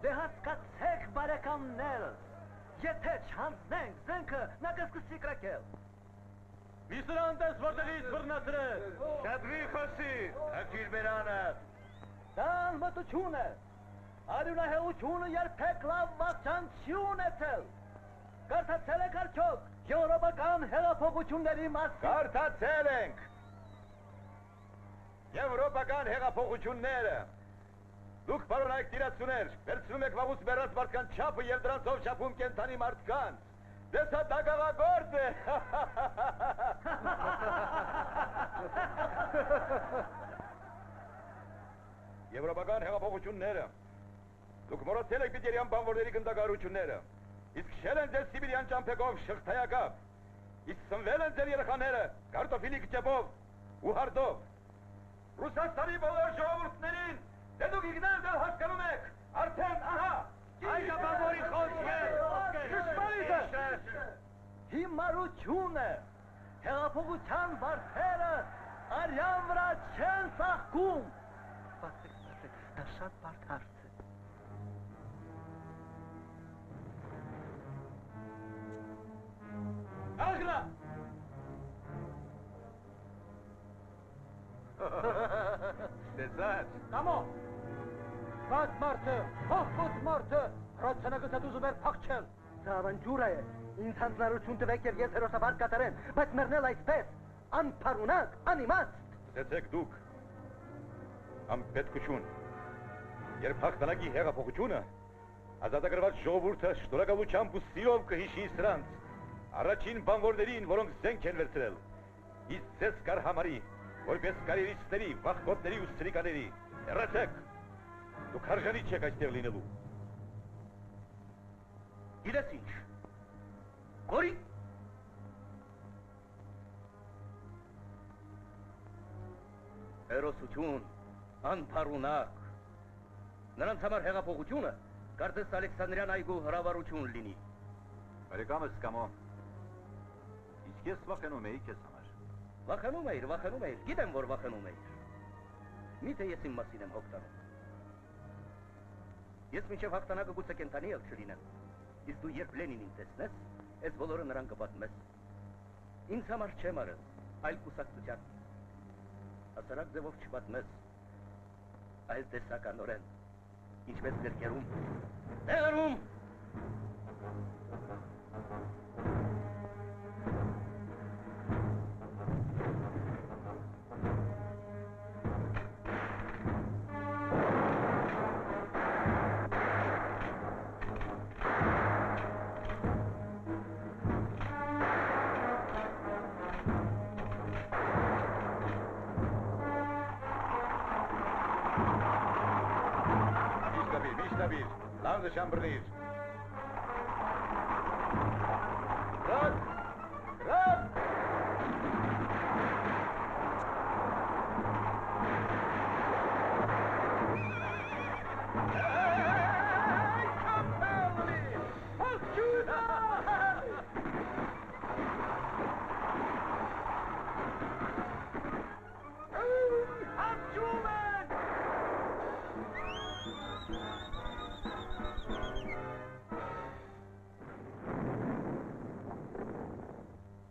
Դե հասկացեք բարեկամներս, եթե չհանձնենք զենքը, նա կսկսի կրակել։ Մի սրանտես որտեղից բռնացրեք։ Շատվի խոսի, հակիր բերանը։ Դա անմտություն է։ Արյունահեղությունը երբեք լավ վախճան չի ունեցել։ Կարդացել եք արդյոք եվրոպական հեղափոխությունների մասին։ Կարդացել ենք։ Եվրոպական հեղափոխությունները։ Դուք պարոնայք տիրացուներ, վերցնում եք վաղուց մեռած մարդկանց չափը և դրանցով չափում կենդանի մարդկանց։ Դե սա դագաղագործ է։ Եվրոպական հեղափոխությունները։ Դուք մոռացել եք Պիտերյան բանվորների գնդակահարությունները։ Իսկ շել են ձեր Սիբիրյան ճամփեգով շղթայակապ, իսկ սնվել են ձեր երեխաները կարտոֆիլի կճեպով ու հարտով։ Ռուսաստանի բոլոր ժողովուրդներին, դե դուք իգնել դել հասկանում եք, արդեն ահա, այժապավորի խոսք է, ճշմարիտ է։ Հիմարություն է, հեղափոխության վարդերը արյան վրա չեն ծաղկում։ Բացեք, դա շատ բարդ հարց է։ Աղրա! Տեսած։ Կամո! Բաց մարդը, հողբոց մարդը, ռոցանագծատ ուզում էր փախչել։ Սա ավանջուր է, ինձ հանձնարություն տվեք և ես հերոսավար կատարեմ, բայց մեռնել այսպես, անպարունակ, անիմաստ։ Տեսեք դուք, անպետքություն, երբ հաղթանակի հեղափոխությունը ազատագրված ժողովուրդը շնորհակալությամբ ու սիրով կհիշի սրանց առաջին բանվորներին, որոնք զենք են վերցրել, իսկ ձեզ կար համարի, որպես կարիերիստների, վախկոտների ու սրիկաների, հեռացեք, դուք արժանի չեք այստեղ լինելու։ Գիտես ինչ, որի հերոսություն, անփառունակ, նրանց համար հեղափոխությունը կարծես Ալեքսանդրյան այգու հրավառություն լինի։ Բարեկամս Կամո, իսկ ես վախենում էի քեզ համար։ Վախենում էիր, գիտեմ, որ վախենում էիր։ Միթե ես իմ մասին եմ հոգտանում։ Ես մինչև հաղթանակը գուցե կենդանի էլ չլինեմ, իսկ դու երբ Լենինին տեսնես, այս բոլորը նրան կպատմես։ Ինձ համար չեմ արել, այլ կուսակցության։ Հասարակ ձևով չպատմես, այլ տեսականորեն, ինչպես գրքերում, տեղերում։ Լանձը շամբրնիր։ Ռակ!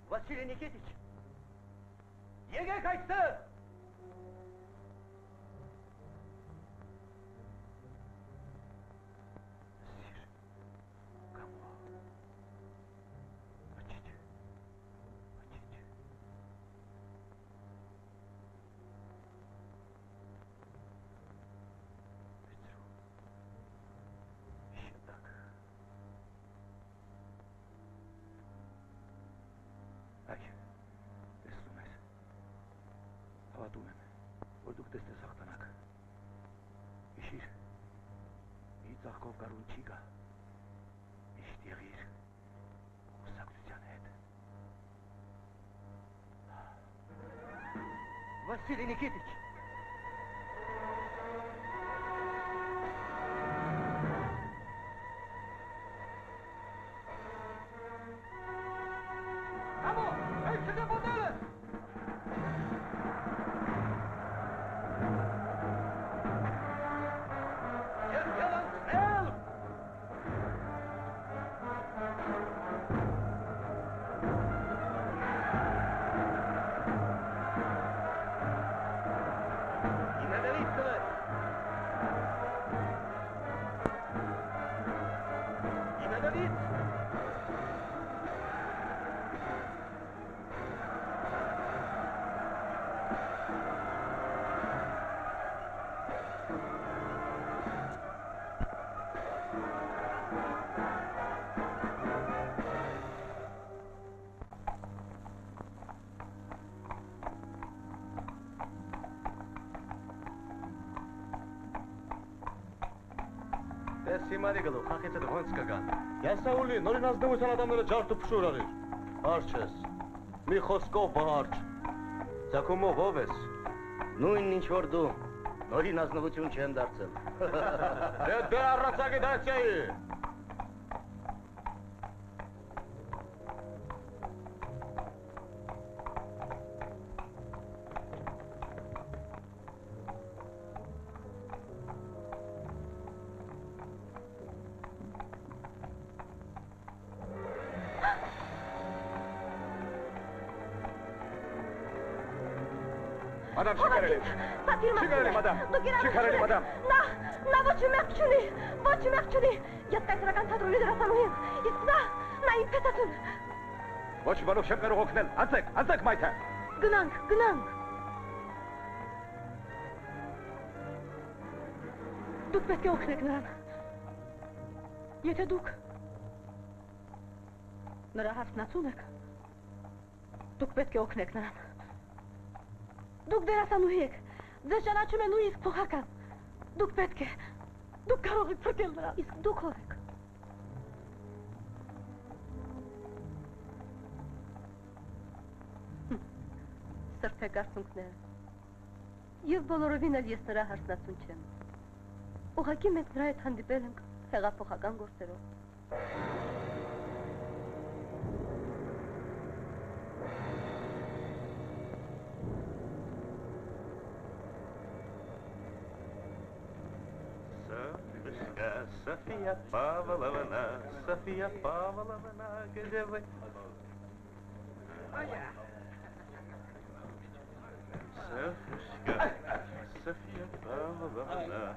Վասիլի Նիկիտիչ, եկեք այստեղ։ Հավատում եմ, որ դուք տեսնես հաղթանակ։ Հիշիր, մի ծաղկով գարուն չի գա, միշտ եղիր կուսակցության հետ։ Վասիլի Նիկիտիչ, Կամո, այդ չդեպոտել է։ Հիմարի գլուխ, խախեցը ոնց կգան։ Յասաուլի, նորին ազնվության ադամները ջարդը պշուր արիր։ Հարջ ես, մի խոսքով բահարջ։ Ձակումով ով ես։ Նույն ինչ որ դու, նորին ազնվություն չեմ դարձել։ Դե առացակի դացյայի։ Madam, չի կարելի, madam, չի կարելի, madam։ Նա ոչ մեղք չունի, ոչ մեղք չունի։ Ես կայսրական թատրոնի դերասանուհի եմ, իսկ նա իմ փեթաթուն։ Ոչ բանով չեմ կարող օգնել, անցեք մայթը։ Գնանք։ Դուք պետք է օգնեք նրան։ Եթե դուք նրա հարսնացուն եք, դուք պետք է օգնեք նրան։ Դուք դերասանուհի եք, ձեզ ճանաչում է նույնիսկ փոխական։ Դուք պետք է, դուք կարող եք փրկել նրան։ Իսկ դուք ով եք։ Սրբեք արցունքները։ Եվ բոլորովին էլ ես նրա հարսնացուն չեմ։ Ուղղակի մենք նրա հետ հանդիպել ենք հեղափոխական գործերով։ София Павловна, София Павловна, где вы? София Павловна.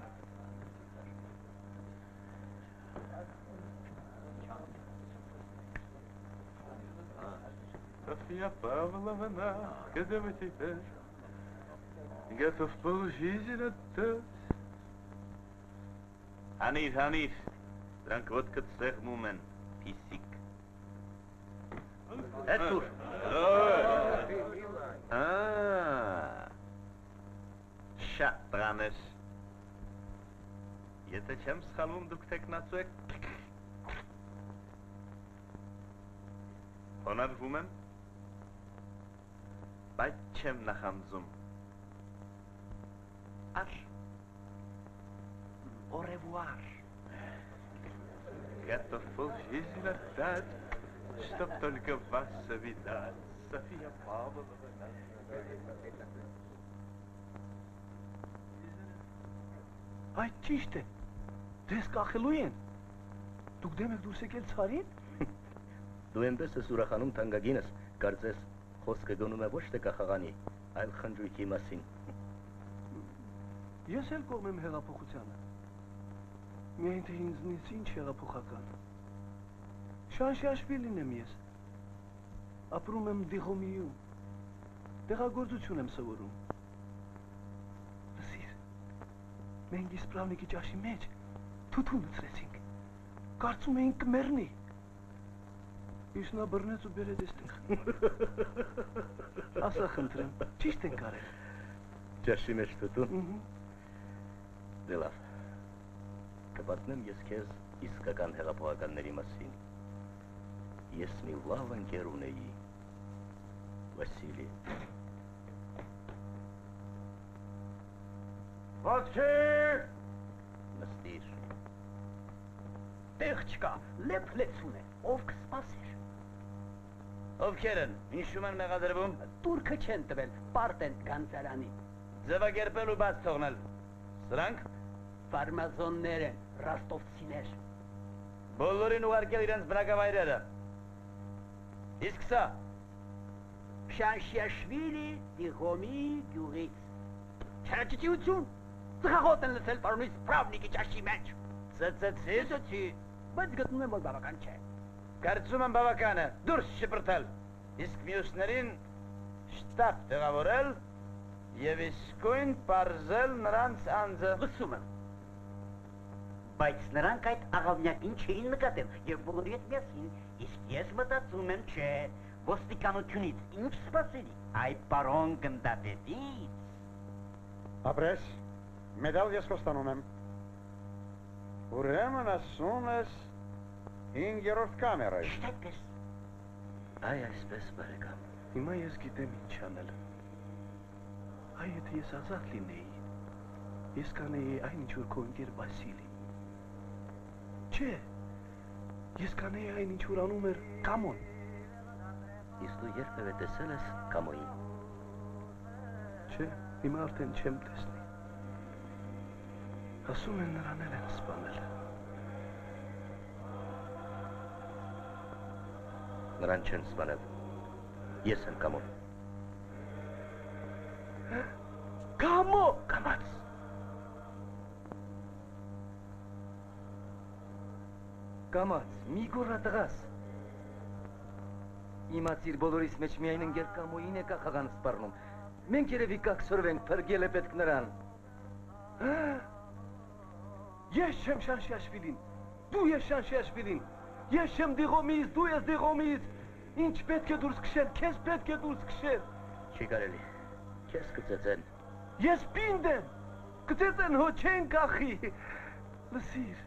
София Павловна, где вы теперь? Готов полжизни отдать. Հանիր, դրանք ոտքդ սեղմում են, պիսիկ։ Հետ տուր։ Շատ բան ես։ Եթե չեմ սխալվում, դուք թեկնածու եք։ Հոնարվում եմ, բայց չեմ նախանձում։ Ար։ Au revoir. Готов полжизни отдать, чтоб только вас видать, София Павловна. Այդ ճիշտ է, դες կախելու են, դուք դեմ եք դուրս եկել ծարին? Դու ենպես ես ուրախանում թանգագինս, կարծես խոսքը գնում է ոչ թե կախաղանի, այլ խնջույքի մասին։ Ես էլ կողմ եմ հեղափոխությանը։ Միայն թե ինձնից ինչ հեղափոխական։ Շանշաշվիլին եմ ես։ Ապրում եմ Դիղոմիում։ Տեղագործություն եմ սովորում։ Լսիր, մենք իսպրավնիկի ճաշի մեջ թութուն լցրեցինք։ Կարծում էինք կմեռնի։ Իսկ նա բռնեց ու բերեց այստեղ։ Ասա խնդրեմ, ճիշտ ենք արել։ Ճաշի մեջ թութուն։ Դե լավ։ Կպատնեմ ես քեզ իսկական հեղափոխականների մասին։ Ես մի լավ ընկեր ունեի, Վասիլի։ Ոտքի! Նստիր։ Տեղ չկա, լեփլեցուն է, ով կսպասեր։ Ովքեր են, ինչու են մեղադրվում։ Տուրքը չեն տվել, պարտ են գանձարանի։ Ձևակերպել ու բաց թողնել։ Սրանք Ֆարմազոններ են, ռաստովցիներ։ բոլորին ուղարկել իրենց բնակավայրերը։ Իսկ սա Շանշիաշվիլի Դիղոմի գյուղից։ Չարաճճիություն, ծխախոտ են լսել պարոնի սպրավնիկի ճաշի մեջ։ Ծծծի, բայց գտնում եմ, որ բավական չէ։ Կարծում եմ բավական է, դուրս շպրտել, իսկ մյուսներին շտապ տեղավորել և իսկույն պարզել նրանց անձը։ Լսում եմ։ Բայց նրանք այդ աղավնյակին չէին նկատել և բոլորի հետ միասին, իսկ ես մտածում եմ չէ, ոստիկանությունից ինչ սպասելի, այ պարոն գնդապետից։ Ապրես, մեդալ ես կոստանում եմ։ Ուրեմն ասում ես 5-րդ կամերայի։ Շտ այդպես։ Այ այսպես բարեկամ։ Հիմա ես գիտեմ ինչ անել։ Այ եթե ես ազատ լինեի, ես կանեի այն ինչ որ քո ընկեր Վասիլի։ Չէ, ես կանեի այն ինչ որ անում էր Կամոն։ Իսկ դու երբևէ տեսել ես Կամոյին։ Չէ, հիմա արդեն չեմ տեսնի։ Ասում են նրան էլ են սպանել։ Նրան չեն սպանել։ Ես եմ Կամոն։ Կամո, կամաց։ Կամաց, մի գորա տղաս։ Իմացիր բոլորիս մեջ միայն ընկեր Կամոյին է կախաղան սպառնում։ Մենք երևի կաքսորվենք, փրկել է պետք նրան։ Ես չեմ Շանշիաշվիլին, դու ես Շանշիաշվիլին, ես չեմ Դիղոմից, դու ես Դիղոմից, ինչ պետք է դուրս քշել, քեզ պետք է դուրս քշել։ Չի կարելի, քեզ կծեծեն։ Ես պինդ եմ, կծեծեն հո չեն կախի։ Լսիր,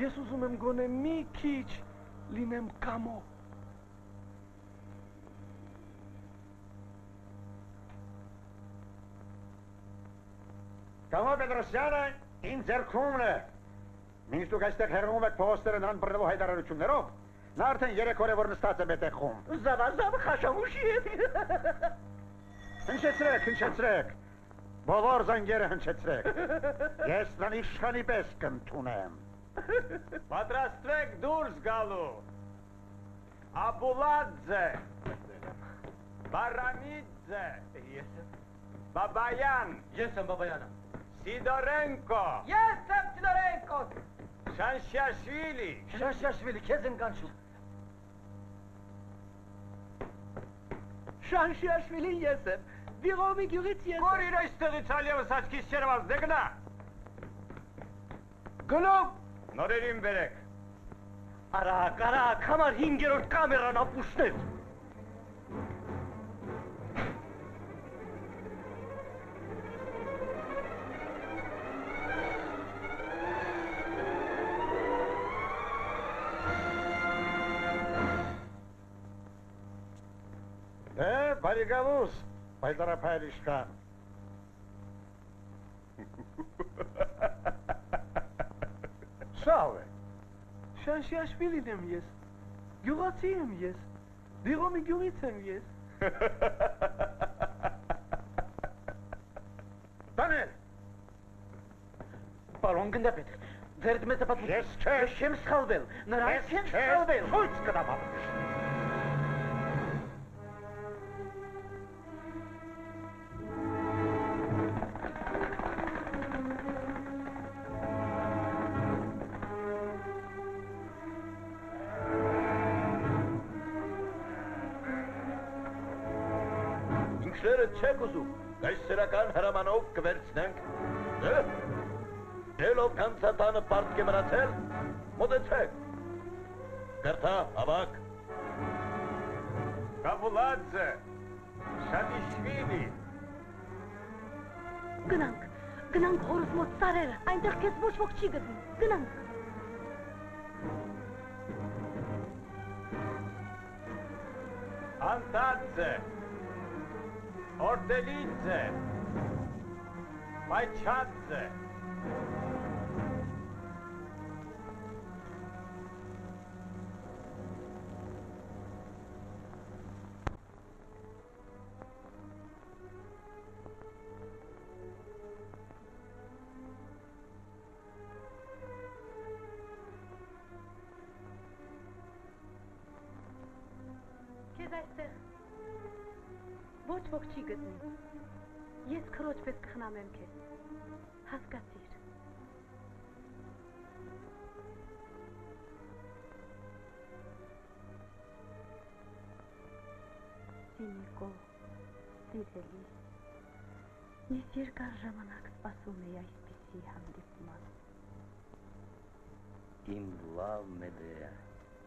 ես ուզում եմ գոնե մի քիչ լինեմ կամո։ Կամո Պետրոսյանը իմ ձեռքումն է։ Մինչ դուք այստեղ հեռվում եք փողոցներն անբռնվող հայտարարություններով, նա արդեն 3 օր է որ նստած է մետեխում։ Զավազավ խաշամուշի է։ Հնչեցրեք։ Բոլոր զանգերը հնչեցրեք։ Ես նրան իշխանի պես կընդունեմ։ Պատրաստվեք դուրս գալու։ Աբուլաձե, Բարամիձե, Բաբայան, Ես եմ Բաբայանը։ Սիդորենկո, Ես եմ Սիդորենկո։ Շանշիաշվիլի, Շանշիաշվիլի, քեզ եմ կանչում։ Շանշիաշվիլին ես եմ, Դիղոմի գյուղից ես եմ։ Որ իր այստեղից ալևս աչքիս չերված դե գնա։ Գնով, նորերին բերեք։ Արակ, համար 5-րդ կամերան ապուշներ։ Բարի գալուս, պայծառափայլ իշխան։ Շավ է։ Շանշիաշվիլին եմ ես, գյուղացի եմ ես, Դիղոմի գյուղից եմ ես։ Տանել։ Պարոն գնդապետ, ձերդ մեծ ապատում։ Ես չեմ սխալվել, նրանց չեմ սխալվել։ Խույց կտապապ։ Չեք ուզում, գայսերական հրամանով կվերցնենք, դելով կանցատանը պարտք է մնացել, մոտեցեք, կրթա, ավակ, Կավուլաձե, Շանիշվիլի, Գնանք հորս մոտ սարերը, այնտեղ քեզ ոչ ոք չի գտնի, գնանք։ Անտածե, Օրդելիձե, Պայչածե, Քեզ այստեղ ոչ ոք չի գտնի, ես քրոջ պես կխնամեմ քեզ, հասկացիր։ Սինիկո, սիրելի, ես երկար ժամանակ սպասում էի այսպիսի հանդիպման։ Իմ լավ Մեդեա,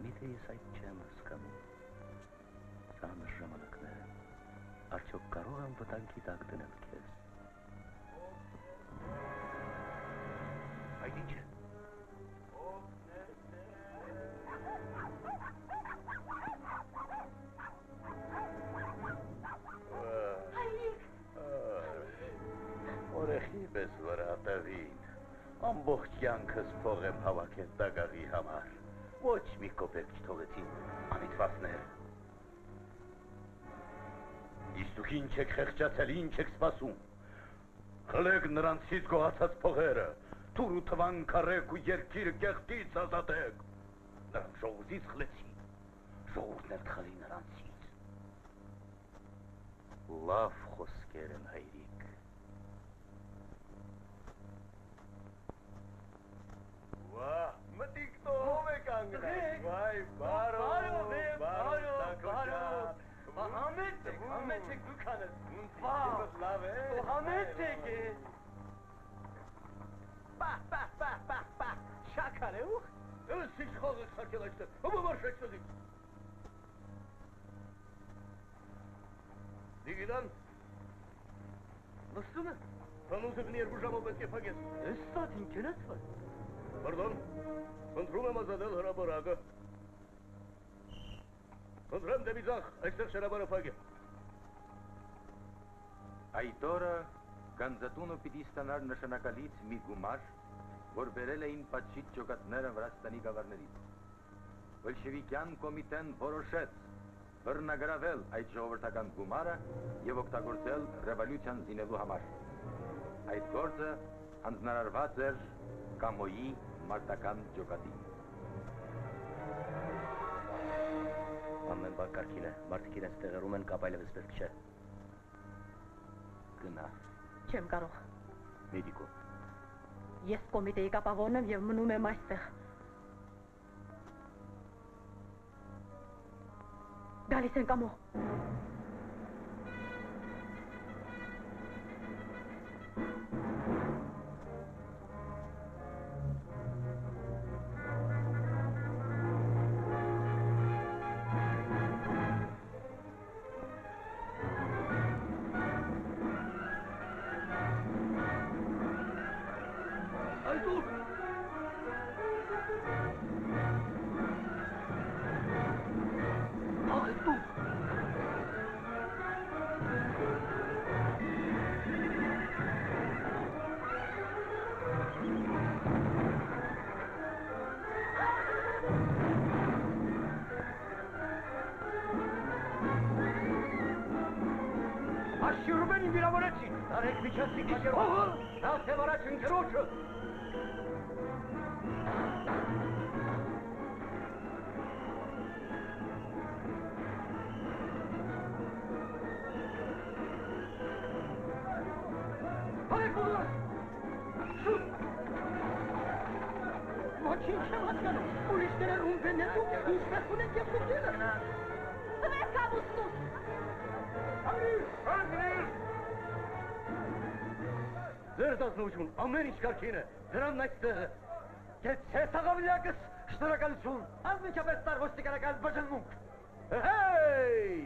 միթե ես այդ չեմ հասկանում, ծանր ժամանակներ են, արդյոք կարող եմ վտանգի տակ դնել քեզ։ Այդ ինչ է։ Օրեխի պես վրա տղին, ամբողջ կյանքս փող եմ հավաքել դագաղի համար, ոչ մի կոպեկ չթողեցին անիծվածները։ Իսկ դուք ինչ եք խեղճացել, ինչ եք սպասում։ Խլեք նրանցից գողացած փողերը, թուր ու թվան քարեք ու երկիրը կեղտից ազատեք։ Նրանք ժողովրդից խլեցին, ժողովուրդն էլ կխլի նրանցից։ Լավ խոսքեր են, հայրիկ։ Վա, մտիկ տողով եք անգնել, վայ, բարով, Համեցեք դուքանս, լավ է, համեցեք է։ Պահ, Կարեուղ։ Ըստ ինչ խաղ եք խարկել այստեղ, հոբը մարշեք սզից։ Դիգիդան, Նստում է։ Հանուզը երկու ժամով պետք է փակես։ Ես սատ ինքենաց վար։ Պարդոն, խնդրում եմ ազատել հրապարակը։ Խնդրեմ դեպի ձախ, այստեղ շարաբարը փակ է։ Այդ օրը Գանձատունը պիտի ստանար նշանակալից մի գումար, որ բերել էին պատշիճ ջոկատները Վրաստանի գավառներից։ Բոլշևիկյան կոմիտեն որոշեց բռնագրավել այդ ժողովրդական գումարը եւ օգտագործել ռևոլյուցիան զինելու համար։ Այդ գործը հանձնարարված էր Կամոյի մարտական ջոկատին։ Ամեն բան կարգին է, մարդիկ իրենց տեղերում են կապ այլևս պետք չէ։ Գնա։ Չեմ կարող։ Մեդիկո։ Ես կոմիտեի կապավորն եմ եւ մնում եմ այստեղ։ Գալիս են կամո։ Աշյուրբենին վիրավորեցին, տարեք միջացի կաջերողը, նասև առաջ ընկերոջը։ Հարեք ուղղաս, շուտ։ Ոչինչ չեմ հասկանում, ուրիշները ռումբենետու, ինչպես ունեք և կուտինը։ Սվեր կամուստուս։ Ձեր դասնություն, ամեն ինչ կարգին է, դրանն այստեղ է։ Կեցես աղավլյակս, շնորհակալություն, անմիջապես տար ոստիկանական բաժանմունք։ Հեյ!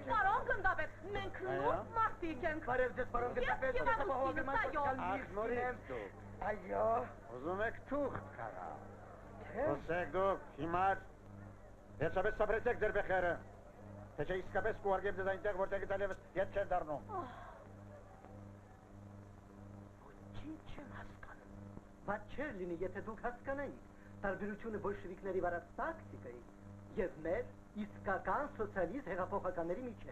Պարոն գնդապետ, մենք լուտ մարդիկ ենք։ Բարև ձեզ, պարոն գնդապետ, Ես կիվավուստինս, այո։ Ախ, նորից դուք։ Այո։ Ուզում եք թուղթ խաղա։ Խոսեք դուք, հիմար, վերջապես սապրեցեք ձեր բեխերը, թե չէ իսկապես կուարգեմ ձեզ այնտեղ, որտեղ այլևս ետ չեն դառնում։ Ոչինչ չեմ հասկանում։ Բայց չէր լինի, եթե դուք հասկանայիք տարբերությունը բոլշևիկների վարած տակտիկայի եւ մեր իսկական սոցիալիստ հեղափոխականների միջև։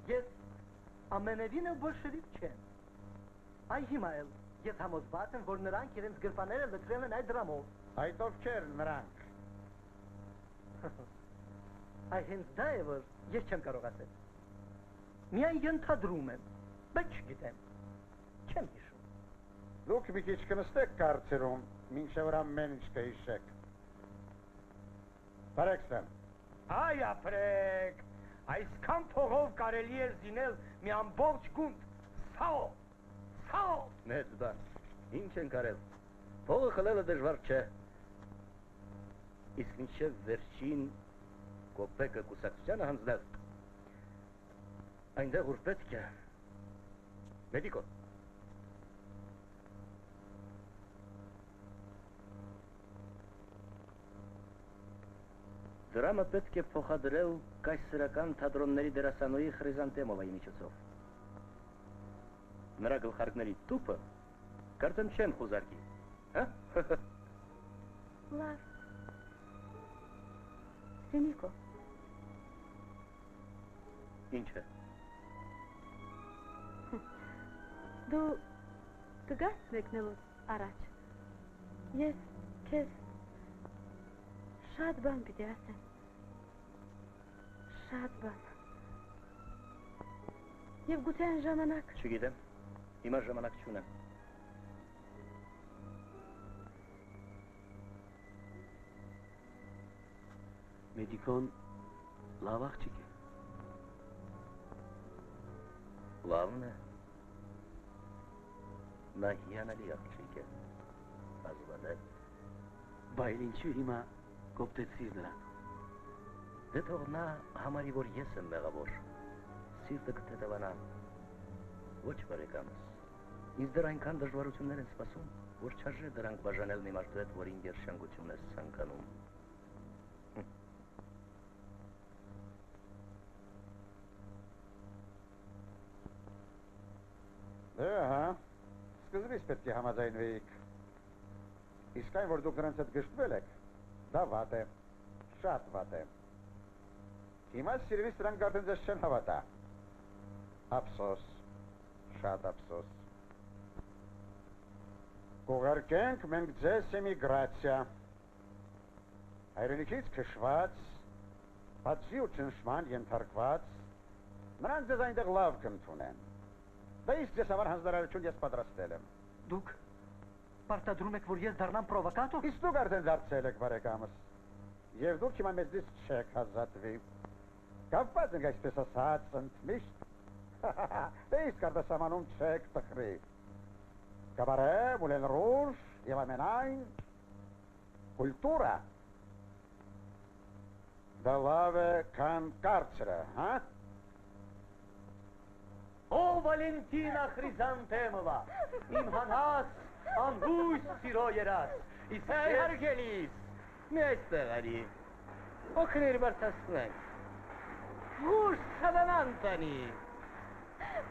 Ես ամենևինը բոլշևիկ չեմ։ Այ հիմա էլ ես համոզված եմ, որ նրանք իրենց գրպանները լցրել են այդ դրամով։ Այդ ովքեր նրանք։ Այ հենց դա է, որ ես չեմ կարող ասել։ Միայն ենթադրում եմ, բայց չգիտեմ։ Չեմ հիշում։ Դուք մի քիչ կնստեք կարծերում, մինչև որ ամեն ինչ կհիշեք։ Բարեկսեմ։ Այ ապրեք, այսքան փողով կարելի է զինել մի ամբողջ գունդ, սաո, սաո։ Մեծ բան, ինչ են կարել, փողը խլելը դժվար չէ, իսկ մինչև վերջին կոպեկը կուսակցությանը հանձնել, այնտեղ ուր պետք է, մեդիկո, դրամը պետք է փոխադրել կայսրական թատրոնների դերասանուհի Խրիզանտեմովայի միջոցով։ Նրա գլխարկների տուփը կարծեմ չեմ խուզարկի, հա? Լավ։ Սենիկո։ Ինչ է։ Դու կգաս մեկնելուց առաջ։ Ես քեզ շատ բան պիտի ասեմ։ Շատ բան։ Եվ գուցե այն ժամանակ։ Չգիտեմ, հիմա ժամանակ չունեմ։ Մեդիկոն լավ աղջիկ է։ Լավն է։ Նա հիանալի աղջիկ է։ Ազվադեպ։ Բայց ինչու հիմա կոպտեցիր նրան։ Դե թող նա համարի, որ ես եմ մեղավոր։ Սիրտը կթեթևանա։ Ոչ բարեկամս։ Ինձ դեռ այնքան դժվարություններ են սպասում, որ չարժե դրանք բաժանել մի մարդու հետ, որին գերշանգություն ես ցանկանում։ Դե, հա, սկզբից պետք է համաձայնվեիք։ Իսկ այն, որ դուք նրանց հետ գժտվել եք, դա վատ է, շատ վատ է։ Հիմա սիրելիս նրանք արդեն ձեզ չեն հավատա։ Ափսոս, շատ ափսոս։ Կուղարկենք մենք ձեզ էմիգրացիա։ Հայրենիքից քշված, պատժի ու ճնշման ենթարկված, նրանք ձեզ այնտեղ լավ կընդունեն։ Դա իսկ ձեզ համար հանձնարարություն ես պատրաստել եմ։ Դուք պարտադրում եք, որ ես դառնամ պրովոկատոր։ Իսկ դուք արդեն դարձել եք բարեկամս։ Եվ դուք հիմա մեզնից չեք ազատվի։ Կապված ենք այսպես ասած ընդմիշտ։ Դե իսկ արտասահմանում չեք տխրի։ Կաբարե, Մուլեն Ռուժ եւ ամենայն կուլտուրա։ Դա լավ է, քան կարծրը, հա? Ո Վալենտինա Խրիզանթեմովա, իմ հանած, անհույս սիրո երաս, իսե հարգելիս, մի այստեղ արի, օգներ բարձրացնենք, ուշ սավանան տանի։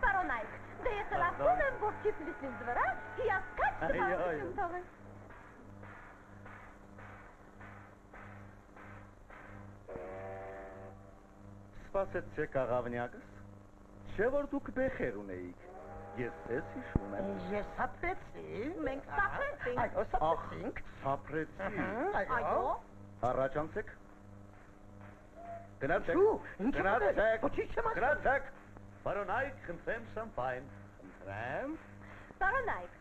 Պարոնայք, դե ես էլ ասում եմ, որ Թիֆլիսից վրա հիասքաչ տվարություն թողեն։ Սպասեցեք աղավնյակս, չէ որ դուք բեխեր ունեիք, ես ձեզ հիշում եմ։ Ես սապրեցի։ Մենք սապրեցինք։ Այո, սապրեցինք։ Սապրեցի։ Այո։ Առաջ անցեք։ Գնացեք, Ինչու՞։ գնացեք, Ոչինչ չեմ ասում։ գնացեք։ Պարոնայք, խնդրեմ շամպայն, խնդրեմ։ Պարոնայք,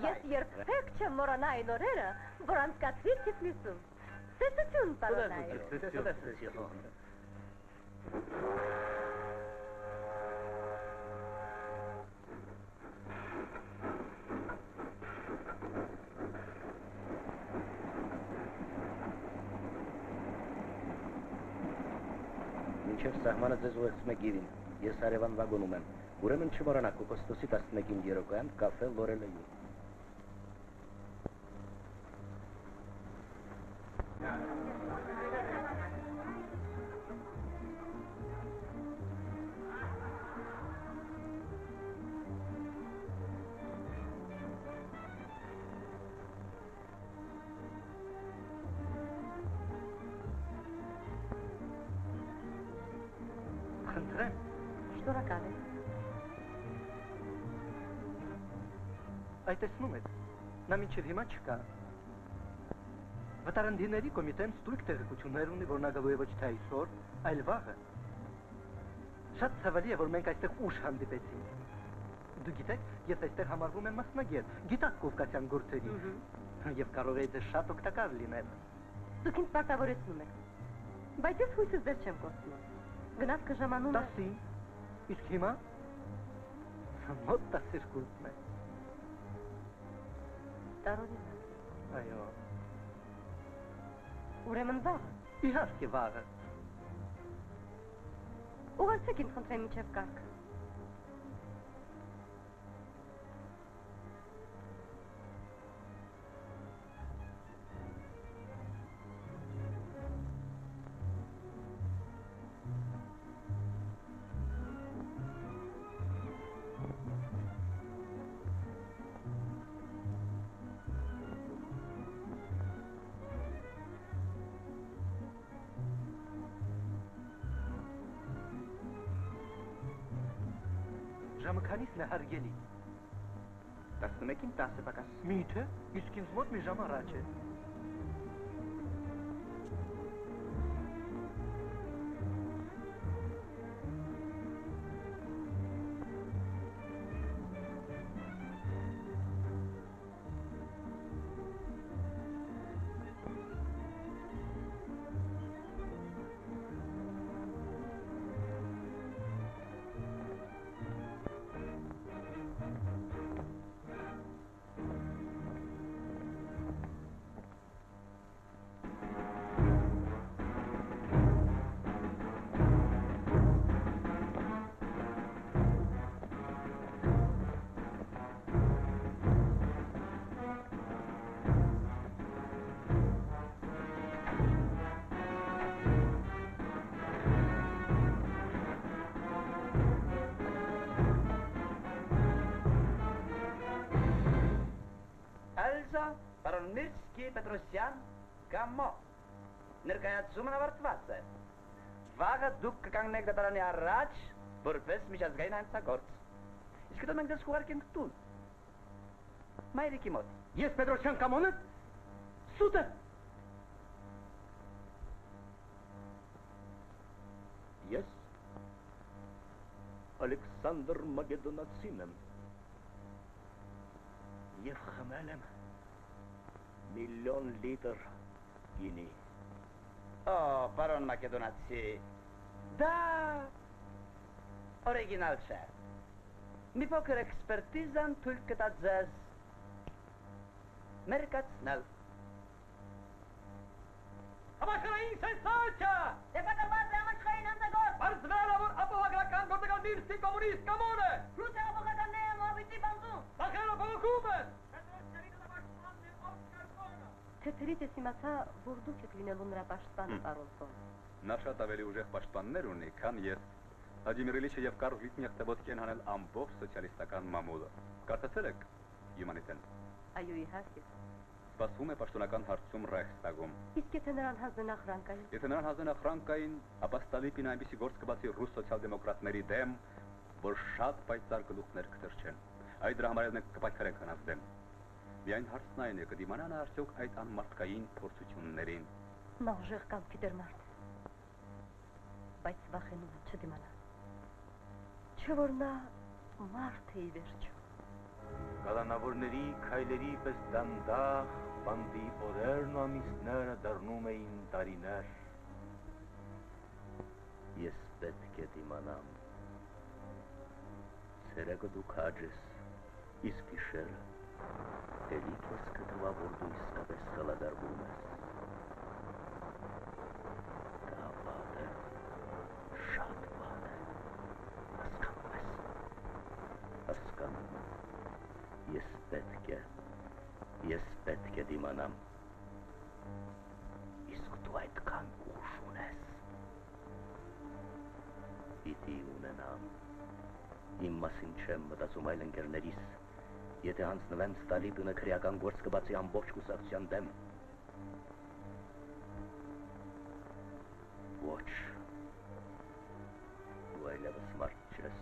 ես երբեք չեմ մոռանա այն օրերը, որ անցկացրի Թիֆլիսում։ Ցեցություն, պարոնայք։ Մինչև սահմանը ձեզ ուղեկցում է Գիրին, ես հարևան վագոնում եմ, ուրեմն չմոռանաք օգոստոսի 11-ին երեկոյան կաֆե Լորելեյում։ Խնդրեմ։ Շնորհակալ եմ։ Այդ տեսնում եք, նա մինչև հիմա չկա։ Վտարանդիների կոմիտեն ստույգ տեղեկություններ ունի, որ նա գալու է ոչ թե այսօր, այլ վաղը։ Շատ ցավալի է, որ մենք այստեղ ուշ հանդիպեցինք։ Դու գիտեք, ես այստեղ համարվում եմ մասնագետ, գիտակ կովկասյան գործերի։ Եվ կարող է ձեզ շատ օգտակար լինել։ Դուք ինձ պարտավորեցնում եք։ Բայց ես հույսս ձեզ չեմ կորցնում։ Գնացքը ժամանում է։ 10-ին։ Իսկ հիմա մոտ 12-ն է։ Տարօրինակ։ Այո։ Ուրեմն վաղ։ Իհարկե վաղը։ Ուղղացեք ինձ խնդրեմ մինչև կարգը։ Ժամը քանիսն է հարգելի։ 11-ին 10 պակաս։ Միթե, իսկ ինձ մոտ մի ժամ առաջ է։ Պետրոսյան գամո։ Ներկայացումն ավարտված է։ Վաղը դուք կկանգնեք դատարանի առաջ, որպես միջազգային հանցագործ։ Իսկ հետո մենք դες կուղարկենք տուն։ Մայրիկի մոտ։ Ես Պետրոսյան կամոնը սուտը։ Ես Ալեքսանդր Մակեդոնացին եմ և խմել եմ միլիոն լիտր գինի։ Ո, պարոն Մակեդոնացի, դա օրիգինալ չէ։ Մի փոքր էքսպերտիզան թույլ կտա ձեզ մերկացնել։ Համաշխարհային սենսացիա։ Դեպատված է համաշխարհային հանցագործ։ Բարձվելը, որ ապահովագրական գործակալ Միրսի կոմունիստ կամոն է։ Ռուսիա ապահովականները մոավիտի բանձում։ Սախերը բողոքում են։ Թեթերից ես իմացա, որ դուք եք լինելու նրա պաշտպանը, պարոն Ֆոն։ Նա շատ ավելի ուժեղ պաշտպաններ ունի, քան ես։ Վլադիմիր Իլիչը եւ Կարլ Լիտնիախտը ոտքի են հանել ամբողջ սոցիալիստական մամուլը։ Կարծացել եք Յումանիտեն։ Այո, իհարկե։ Սպասվում է պաշտոնական հարցում Ռայխստագում։ Իսկ եթե նրան հանձնեն ախրանկային։ Եթե նրան հանձնեն ախրանկային, ապա Ստալիպինը այնպիսի գործ կբացի ռուս սոցիալ-դեմոկրատների դեմ, որ շատ պայծառ գլուխներ կտրչեն։ Այդ դրա համար մենք կպայքարենք նրանց դեմ։ Միայն հարցն այն է, կդիմանա նա արդյոք այդ անմարդկային փորձություններին։ Նա ուժեղ կամքի դեր մարդ է, բայց վախենում է չդիմանա։ Չէ որ նա մարդ է ի վերջո։ Գալանավորների քայլերի պես դանդաղ բանդի օրերն ու ամիսները դառնում էին տարիներ։ Ես պետք է դիմանամ։ Ցերեկը դու քաջ ես, իսկ գիշերը էլի քեզ կտվա, որ դու իսկապես խելագարվում ես։ Դա վատ է, շատ վատ է, հասկանում ես։ Հասկանում եմ, ես պետք է դիմանամ։ Իսկ դու այդքան ուժ ունես։ Պիտի ունենամ։ Իմ մասին չեմ մտածում այլ ընկերներիս։ Եթե հանձնվեմ Ստալիպինը քրեական գործ կբացի ամբողջ կուսակցության դեմ։ Ոչ։ Դու այլևս մարդ չես։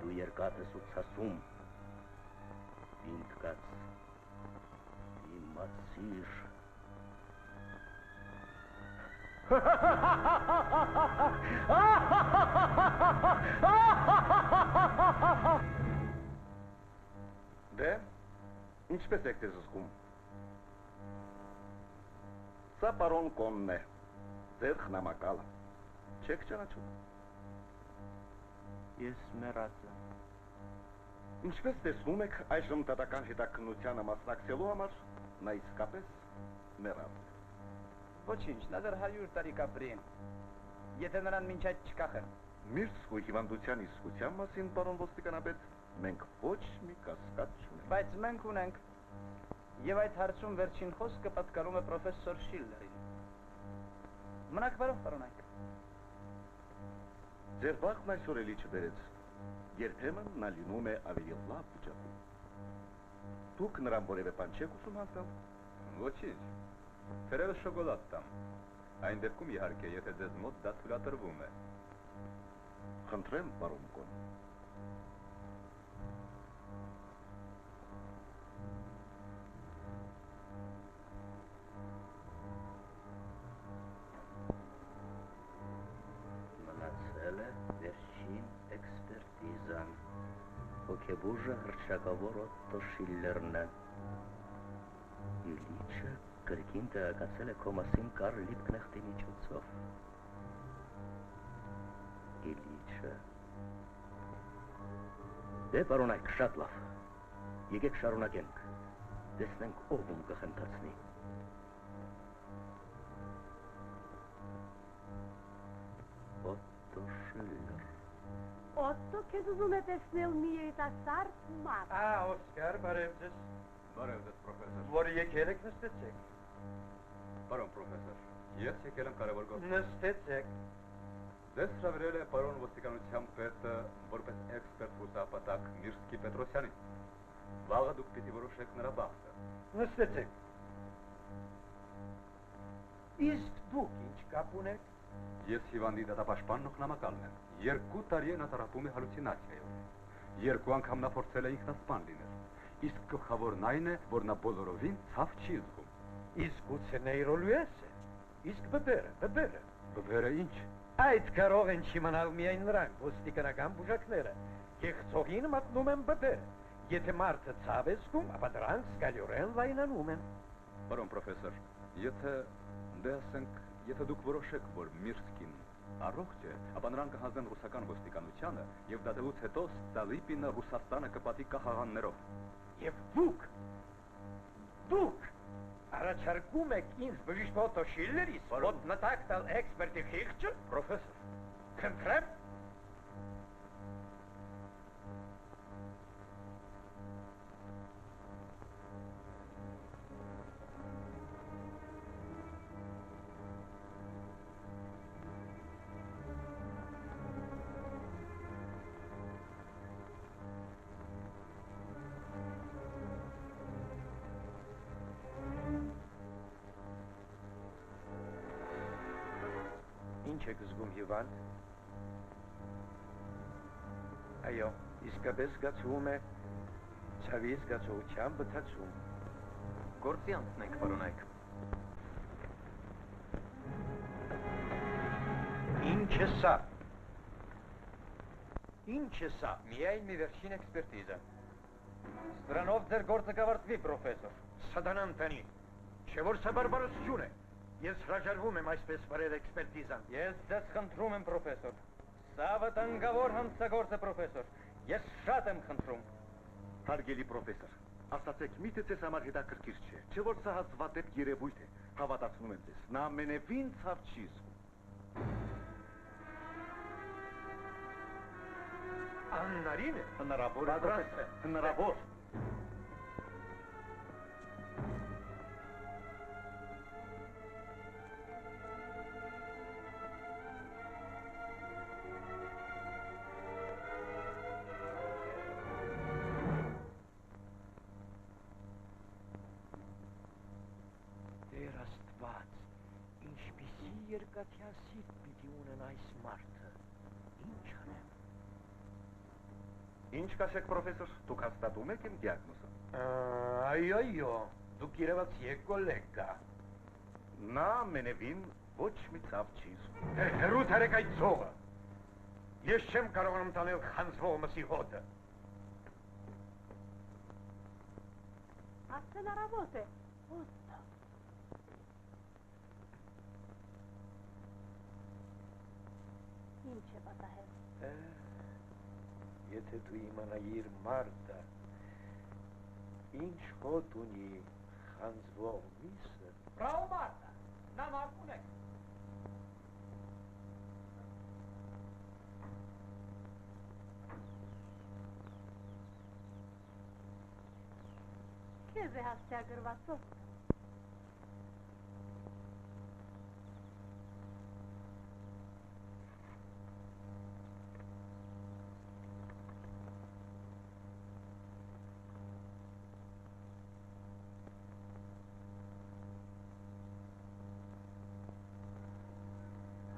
Դու երկաթ ես ու ցասում։ Ինձ կաց։ Իմացիր։ Դե, ինչպես եք ձեզ զգում։ Սա պարոն Կոնն է, ձեր խնամակալը։ Չեք ճանաչում։ Ես մեռած եմ։ Ինչպես տեսնում եք, այժմ դատական հետաքննությանը մասնակցելու համար նա իսկապես մեռած է։ Ոչինչ, նա դեռ 100 տարի կապրի։ Եթե նրան մինչ այդ չկախեն։ Միրսկու հիվանդության իսկության մասին, պարոն ոստիկանապետ, մենք ոչ մի կասկած չունենք։ Բայց մենք ունենք։ Եվ այդ հարցում վերջին խոսքը պատկանում է պրոֆեսոր Շիլլերին։ Մնաք բարով, պարոնայք։ Ձեր բախն այսօր էլի չբերեց։ Երբեմն նա լինում է ավելի լավ վիճակում։ Դուք նրան որևէ բան չեք ուզում հանձնել։ Ոչինչ։ Թերևս շոկոլադ տամ։ Այն դեպքում իհարկե, եթե ձեզ մոտ դա թույլատրվում է։ Խնդրեմ, պարոն Կոն։ Մնացել է վերջին էքսպերտիզան։ Հոգեբուժը հռչակավոր Օտտո Շիլլերն է։ Իլիչը կրկին տեղեկացել է քո մասին Կարլ Լիբկնեխտի միջոցով։ Իլիչը։ Դե, պարոնայք, շատ լավ։ Եկեք շարունակենք։ Տեսնենք ով ում կխնդացնի։ Օտտո Շիլլեր։ Օտտո, քեզ ուզում է տեսնել մի երիտասարդ մարդ։ Օսկար, բարև ձեզ։ Բարև ձեզ, պրոֆեսոր։ Որ եկել եք, նստեցեք։ Պարոն պրոֆեսոր, ես եկել եմ կարևոր գործ։ Նստեցեք։ Ձեզ հրավիրել է պարոն ոստիկանության պետը որպես էքսպերտ հուսահապատակ Միրսկի Պետրոսյանին։ Վաղը դուք պիտի որոշեք նրա բախտը։ Նստեցեք։ Իսկ դուք ինչ կապ ունեք։ Ես հիվանդի դատապաշտպանն ու խնամակալն եմ։ 2 տարի է նա տառապում է հալուցինացիայով։ 2 անգամ նա փորձել է ինքնասպան լինել։ Իսկ գլխավորն այն է, որ նա բոլորովին ցավ չի զգում։ Իսկ գուցե նեյրոլուես է։ Իսկ բբերը։ Բբերը ինչ։ Այդ կարող են չիմանալ միայն նրանք, ոստիկանական բուժակները։ Կեղծողին մատնում են բբերը։ Եթե մարդը ցավ է զգում, ապա դրանք զգալիորեն լայնանում են։ Պարոն պրոֆեսոր, եթե դուք որոշեք, որ Միրսկին առողջ է, ապա նրան կհանձնեն ռուսական ոստիկանությանը եւ դատելուց հետո Ստալիպինը Ռուսաստանը կպատի կախաղաններով։ Եվ դուք առաջարկում եք ինձ բժիշկոտո Շիլլերից ոտնտակ տալ էքսպերտի խիղճը, պրոֆեսոր։ Խնդրեմ։ Ինչ եք զգում հիվանդ։ Այո, իսկապես զգացում է ցավի զգացողության բթացում։ Գործի անցնենք, պարոնայք։ Ինչ է սա։ Միայն մի վերջին էքսպերտիզա։ Սրանով ձեր գործը կավարտվի, պրոֆեսոր։ Սատանան տանի, չէ որ սա բարբարություն է։ Ես հրաժարվում եմ այսպես վարել էքսպերտիզան։ Ես ձեզ խնդրում եմ, պրոֆեսոր։ Սա վտանգավոր հանցագործ է, պրոֆեսոր։ Ես շատ եմ խնդրում։ Հարգելի պրոֆեսոր, ասացեք, միթե ձեզ համար հետաքրքիր չէ, չէ որ սա հազվադեպ երևույթ է, հավատացնում եմ ձեզ, նա ամենևին ցավ չի զգում։ Աննարին է։ Հնարավոր է, հնարավոր։ Երկաթյասիտ պիտի ունեն այս մարդը, ինչ անեմ։ Ինչ կասեք, պրոֆեսոր, դուք հաստատում եք իմ դիագնոզը։ Այո, դուք երևացի եք կոլեգա։ Նա ամենևին ոչ մի ցավ չի զգում։ Հեռու թարեք այդ ծողը։ Ես չեմ կարողանում տանել խանձվող մսի հոտը։ Արդեն առավոտ է։ Ինչ է պատահել։ Եթե դու իմանայիր մարդը, ինչ հոտ ունի խանձվող միսը։ Բրավո Մարտա, նամակ ունեք։ Քեզ է հասցեագրվածով։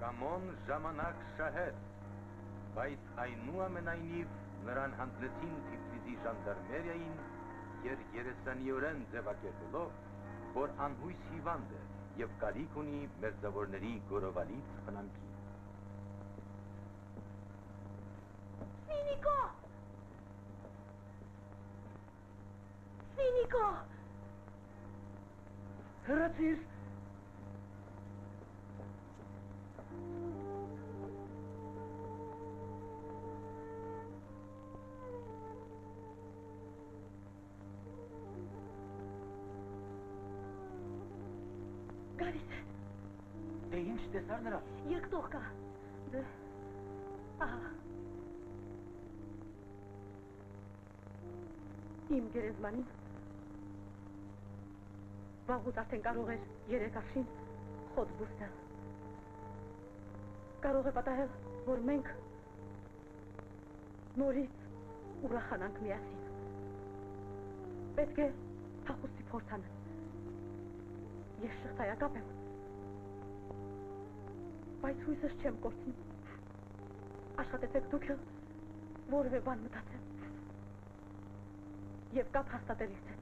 Կամոն ժամանակ շահեց, բայց այնուամենայնիվ նրան հանձնեցին Թիֆլիսի ժանդարմերիային և երեսանիորեն ձևակերպելով, որ անհույս հիվանդ է և կարիք ունի մերձավորների գորովալից խնամքին։ Սինիկո! Հրացիր։ Գալիս է։ Դե ինչ տեսար նրա։ Եկտող կա։ Դե, ահա։ Իմ գերեզմանին վաղուց արդեն կարող էր 3 արշին խոտ բուստել։ Կարող է պատահել, որ մենք նորից ուրախանանք միասին։ Պետք է փախուստի փորձ անել։ Ես շղթայակապ եմ, Բայց հույսս չեմ կորցնում։ Աշխատեցեք դուք էլ որևէ բան մտածեմ։ Եվ կապ հաստատել ինձ հետ։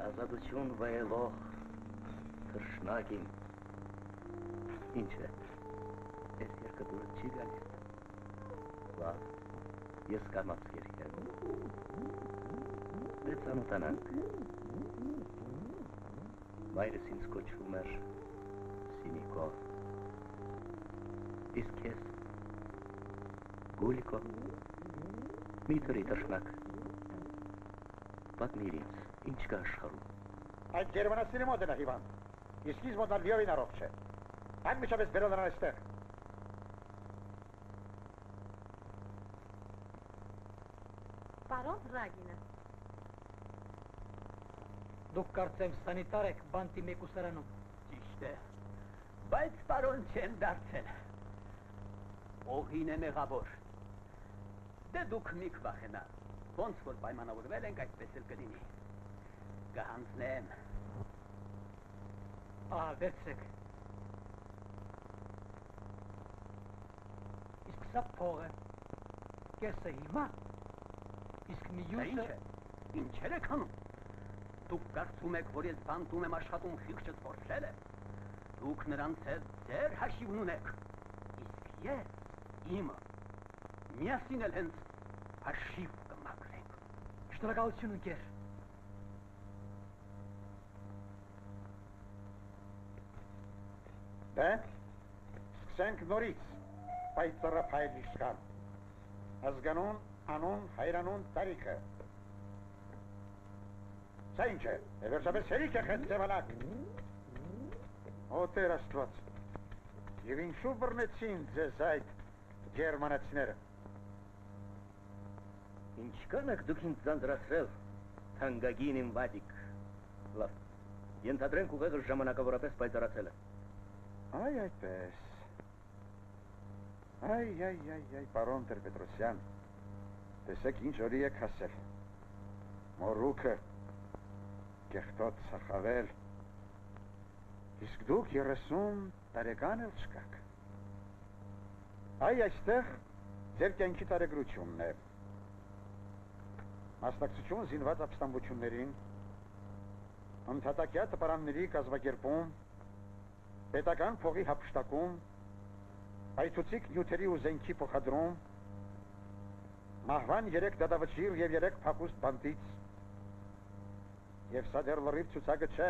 Ազատություն վայելող թռշնակին։ Ինչ է, ես երկը դուրս չի գալիս։ Լավ, ես կամաց երկեմ։ Դե ծանոթանանք։ Մայրս ինձ կոչվում էր Սիմիկո։ Իսկ ես Գուլիկո։ Մի թրի թռշնակ։ Պատմիր ինձ, ինչ կա աշխարհում։ Այդ գերմանացիների մոտ է նա հիվանդ, իսկ ինձ մոտ լիովին առողջ է։ Անմիջապես բերել նրան այստեղ։ Պարոն Ռագինը։ Դուք կարծեմ սանիտար եք բանտի մեկուսարանում։ Ճիշտ է, բայց պարոն չեն դարձել։ Օղին է մեղավոր։ Դե դուք մի կվախենա, ոնց որ պայմանավորվել ենք այդպես էլ կլինի։ Կհանձնեմ։ Վերցրեք։ Իսկ սա փողը, կեսը հիմա, իսկ մի յուսը… Ինչեր եք հանում։ Դուք կարծում եք, որ ես բանտում եմ աշխատում խիղճս փորձել է։ Դուք նրանց հետ ձեր հաշիվն ունեք։ Իսկ ես, իմը, միասին էլ հենց հաշիվ կմաքրենք։ Շնորհակալություն ընկեր։ Դե, սկսենք նորից, պայծառափայլ իշխան։ Ազգանուն, անուն, հայրանուն, տարիքը։ Սա ինչ է, վերջապես հերիք է խետ ձևանակ։ Օ Տեր Աստված, և ինչու բռնեցին ձեզ այդ գերմանացիները։ Ինչքան եք դուք ինձ ձանձրացրել, թանկագին իմ վադիկ։ Լավ, ենթադրենք ուղեղը ժամանակավորապես պայծառացել է։ Այ այդպես։ Այ, պարոն Տեր-Պետրոսյան, տեսեք ինչ օրի եք հասել։ Մորուքը, կեղտոտ սախավել, իսկ դուք 30 տարեկան էլ չկաք։ Այ այստեղ ձեր կյանքի տարեգրությունն է։ Մասնակցություն զինված ապստամբություններին, ընդհատակյա տպարանների կազմակերպում, պետական փողի հափշտակում, այցուցիկ նյութերի ու զենքի փոխադրում, մահվան 3 դատավճիռ և 3 փախուստ բանտից, և սա դեռ լրիվ ցուցակը չէ։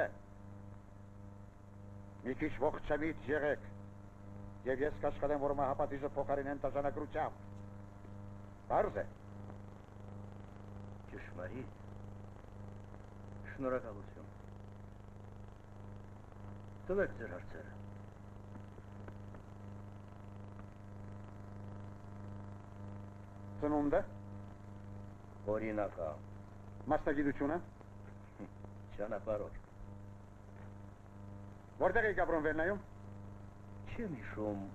Մի քիչ ողջամիտ եղեք, և ես կաշխատեմ, որ մահապատիժը փոխարինեն տաժանագրությամբ։ Պարզ է։ Ճշմարիտ։ Շնորհակալություն։ Տվեք ձեր հարցերը։ Ծնունդը։ Օրինակա։ Մասնագիտությունը։ Ճանապարհորդ։ Որտեղ եք ապրում Վերնայում։ Չեմ հիշում,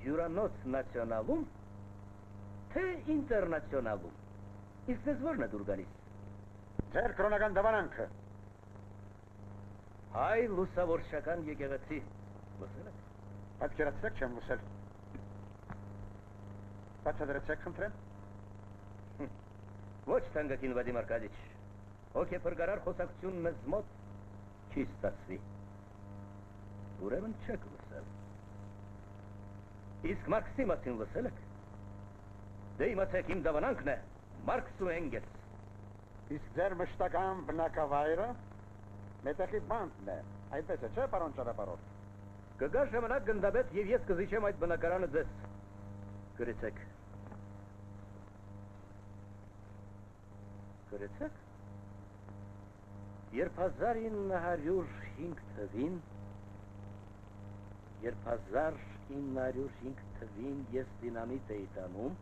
հյուրանոց նացիոնալում, թե ինտերնացիոնալում։ Իսկ ձեզ ո՞րն է դուր գալիս։ Ձեր կրոնական դավանանքը։ Հայ լուսավորչական եկեղեցի։ Լսել եք։ Պատկերացրեք չեմ լսել։ Բացատրեցեք խնդրեմ։ Ոչ թանկագին Վադիմ Արկադիչ, հոգեփրկարար խոսակցություն մեզ մոտ չի ստացվի։ Ուրեմն չեք լսել։ Իսկ Մարքսի մասին լսել եք։ Դե իմացեք իմ դավանանքն է Մարքս ու Էնգելս։ Իսկ ձեր մշտական բնակավայրը մետեխի բանտն է, այդպես է, չէ, պարոն ճանապարհորդ։ Կգա ժամանակ գնդաբետ և ես կզիջեմ այդ բնակարանը ձեզ։ Գրեցեք։ Գրեցեք։ Երբ 1905 թվին ես դինամիտ էի տանում,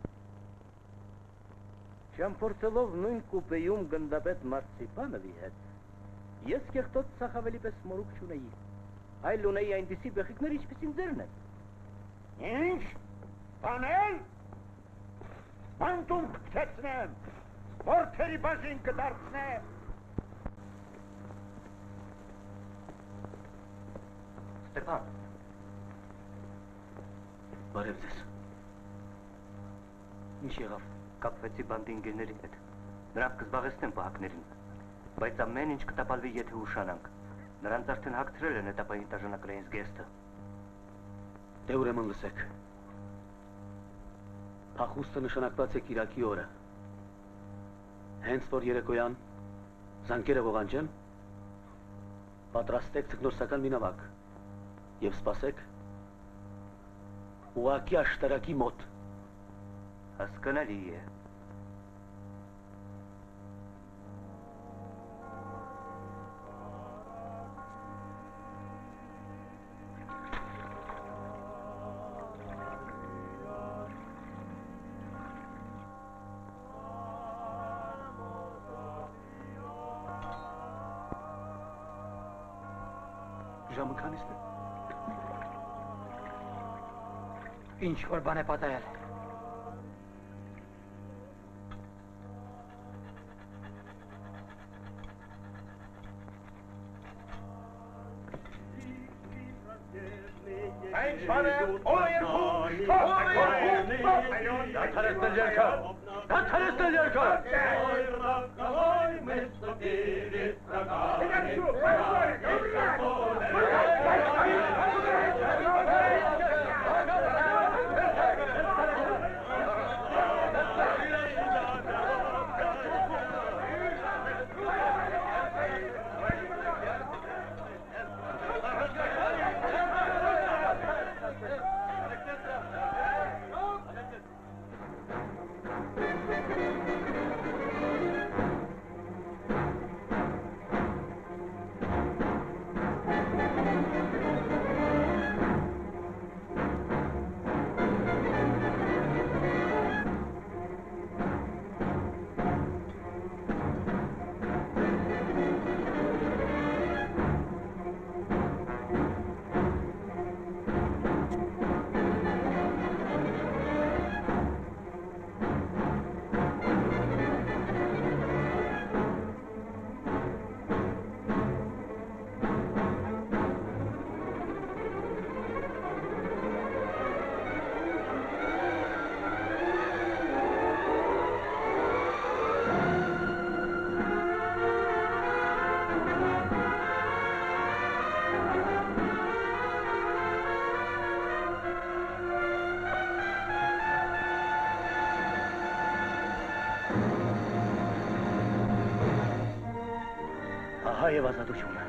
ճամփորդելով նույն կուպեյում գնդապետ Մարցիպանովի հետ, Ես կեղտոտ սախավելի պես մորուք չունեի, այլ ունեի այնպիսի բեղիկներ, ինչպիսին ձերն են։ Ինչ, բանել, մանտում կպցեցնեմ, որդերի բաժին կդարձնեմ։ Ստեփան, բարև ձեզ։ Ինչ եղավ, կապվեցի բանդի ընկերների հետ, նրանք կզբաղեցնեն պահակներին, բայց ամեն ինչ կտապալվի, եթե ուշանանք, նրանց արդեն հագցրել են հետապային տաժանակրային զգեստը։ Դե ուրեմն լսեք, փախուստը նշանակված է կիրակի օրը, հենց որ երեկոյան զանգերը ողանջեն, պատրաստեք թկնորսական մի նավակ և սպասեք ուղակի աշտարակի մոտ։ Հասկանալի է։ Ժամը քանիսն է։ Ինչ որ բան է պատահել։ Ինչ բան է, Դադարեցնել երգը, դադարեցնել երգը։ Ահա և ազատությունը։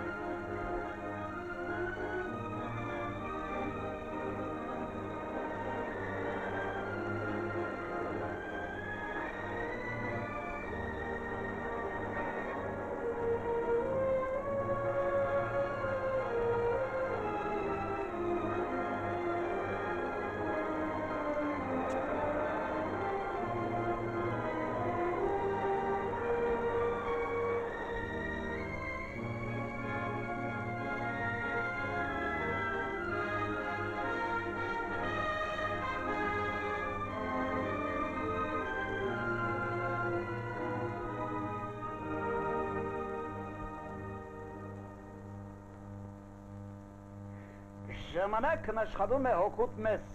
Ժամանակն աշխատում է հոգուտ մեզ։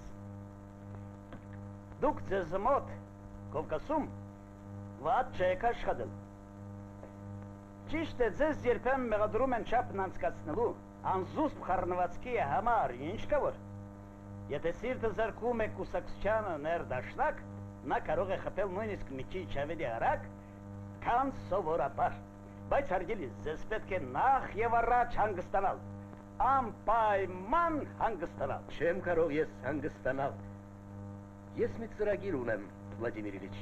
Դուք ձեզ մոտ Կովկասում վատ չեք աշխատել։ Ճիշտ է, ձեզ երբեմն մեղադրում են չափն անցկացնելու, անզուսպ խառնվածքի համար, ինչ կա որ։ Եթե սիրտը զարկում է կուսակցությանը ներդաշնակ, նա կարող է խփել նույնիսկ մի քիչ ավելի արագ, քան սովորաբար։ Բայց հարգելի, ձեզ պետք է նախ եւ առաջ հանգստանալ։ Անպայման հանգստանալ։ Չեմ կարող ես հանգստանալ։ Ես մի ծրագիր ունեմ, Վլադիմիր Իլիչ։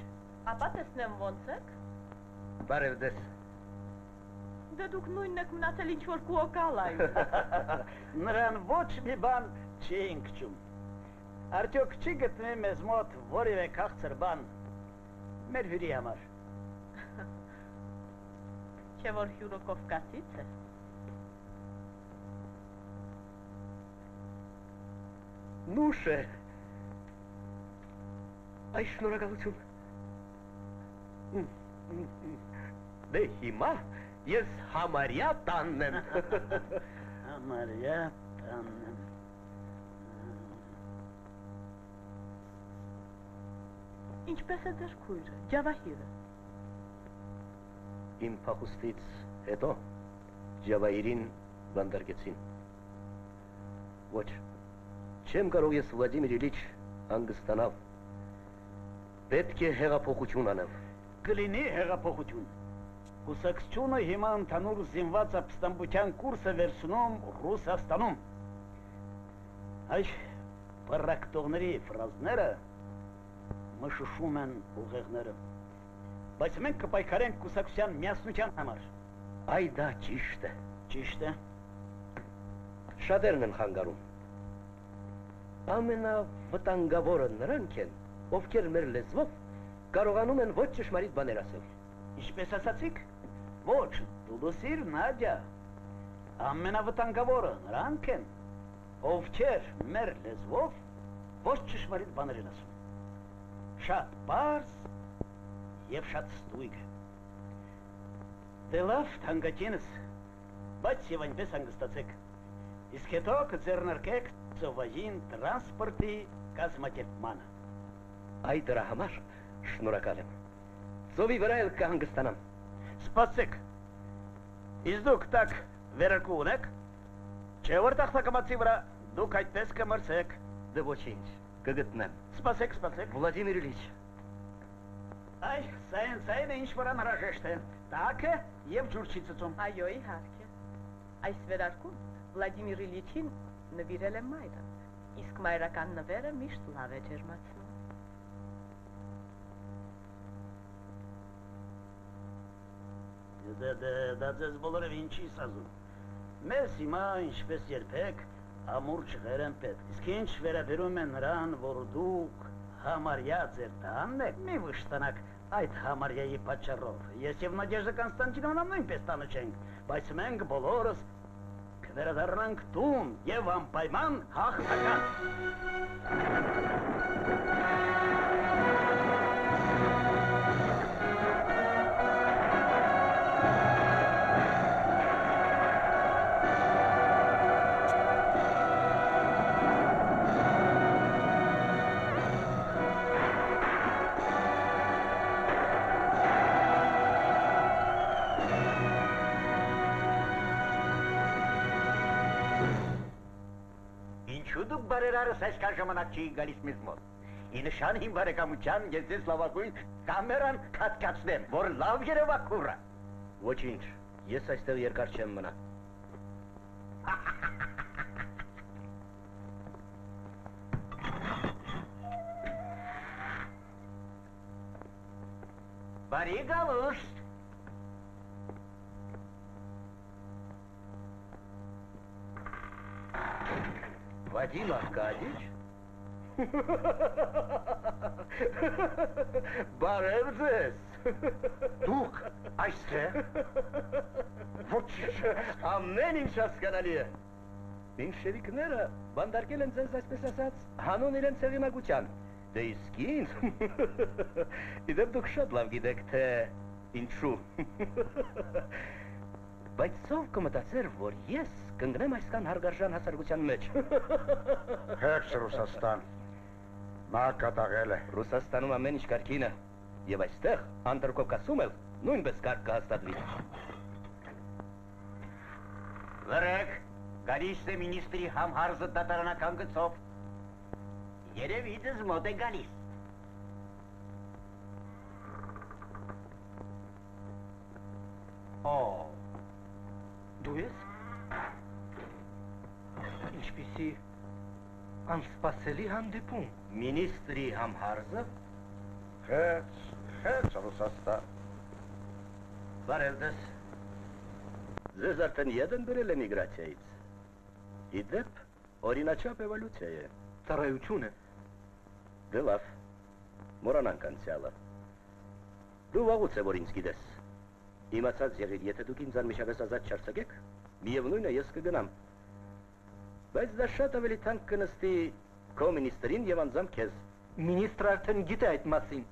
Ապա տեսնեմ ոնց եք։ Բարև ձեզ։ Դե դուք նույնն եք մնացել ինչ-որ կուոկալայում։ Նրան ոչ մի բան չի ընկճում։ Արդյոք չի գտնի մեզ մոտ որևէ քաղցր բան մեր հյուրի համար։ Չէ որ հյուրը Կովկասից է։ Նուշ է։ Այ շնորհակալություն։ Դե հիմա ես համարյա տանն եմ։ Համարյա տանն եմ։ Ինչպես է ձեր քույրը, Ջավահիրը։ Իմ փախուստից հետո Ջավահիրին բանդարգեցին։ Ոչ, չեմ կարող ես Վլադիմիր Իլիչ հանգստանալ։ Պետք է հեղափոխություն անել։ Կլինի հեղափոխություն։ Կուսակցությունը հիմա ընդհանուր զինված ապստամբության կուրս է վերցնում Ռուսաստանում։ Այս պարակտողների ֆրազները մշուշում են ուղեղները։ Բայց մենք կպայքարենք կուսակցության միասնության համար։ Այ դա ճիշտ է։ Ճիշտ է։ Շատերն են խանգարում։ Ամենավտանգավորը նրանք են, ովքեր մեր լեզվով կարողանում են ոչ ճշմարիտ բաներ ասել։ Ինչպես ասացիք։ Ոչ, դու լսիր, Նադյա։ Ամենավտանգավորը նրանք են, ովքեր մեր լեզվով ոչ ճշմարիտ բաներ են ասում։ Շատ պարզ եւ շատ ստույգ։ Դե լավ, թանկագինս, բայց եւ այնպես հանգստացեք։ Իսկ հետո կձեռնարկեք ծովային տրանսպորտի կազմակերպմանը։ Այ դրա համար շնորհակալ եմ։ Ծովի վրա էլ կհանգստանամ։ Սպասեք։ Իսկ դուք տակ վերարկու ունեք։ Չէ՞ որ տախտակամածի վրա դուք այդպես կմրցեք։ Դե ոչինչ, կգտնեմ։ Սպասեք։ Վլադիմիր Իլիչ։ Այ, սա ինչ որ անհրաժեշտ է։ Տակը եւ ջուր չի ծծում։ Այո, իհարկե։ Այս վերարկուն Վլադիմիր Իլիչին նվիրել է մայրը, իսկ մայրական նվերը միշտ լավ է ջերմացնում։ Դա ձեզ բոլորով ինչի սազում։ Մեզ հիմա ինչպես երբեք ամուր ջղեր են պետք։ Իսկ ինչ վերաբերում է նրան, որ դուք համարյա ձեր տանն եք, մի վշտանաք այդ համարյայի պատճառով։ Ես եւ Նադեժդա Կոնստանտինովնա նույնպես տանը չենք, բայց մենք բոլորս կվերադառնանք տուն եւ անպայման հաղթական։ Դուք բարերարս այսքան ժամանակ չի գալիս մեզ մոտ։ Ի նշան իմ բարեկամության ես ձեզ լավագույն կամերան քատկացնեմ, որ լավ երևա քուրը։ Ոչինչ, ես այստեղ երկար չեմ մնա։ Բարի գալուստ։ Վադիմ Արկադիչ։ Բարև ձեզ։ Դուք այստեղ։ Ոչինչ, ամեն ինչ հասկանալի է։ Մինշևիկները բանդարկել են ձեզ այսպես ասած հանուն իրենց հեղինակության։ Դե իսկ ինձ։ Իդեպ դուք շատ լավ գիտեք, թե ինչու։ Բայց ով կմտածեր, որ ես կընկնեմ այսքան հարգարժան հասարակության մեջ։ Հեքս Ռուսաստան։ Նա կատաղել է։ Ռուսաստանում ամեն ինչ կարգին է։ Եվ այստեղ Անդրկովկասում էլ նույնպես կարգ կհաստատվի։ Լրեք, գալիս է մինիստրի համհարզը դատարանական գծով։ Երևի ձեզ մոտ է գալիս։ Օ, դու ես։ Ինչպիսի անսպասելի հանդիպում։ Մինիստրի համհարզը։ Հեքս Ռուսաստան։ Բարև ձեզ։ Ձեզ արդեն ետ են բերել էմիգրացիայից։ Իդեպ օրինաչափ էվոլյուցիա է։ Ծառայություն է։ Դե լավ, մոռանանք անցյալը։ Դու վաղուց է, որ ինձ գիտես։ Իմացած եղիր, եթե դուք ինձ անմիջապես ազատ չարձակեք, միևնույն է ես կգնամ։ Բայց դա շատ ավելի թանկ կնստի քո մինիստրին եւ անձամբ քեզ։ Մինիստրը արդեն գիտե այդ մասին։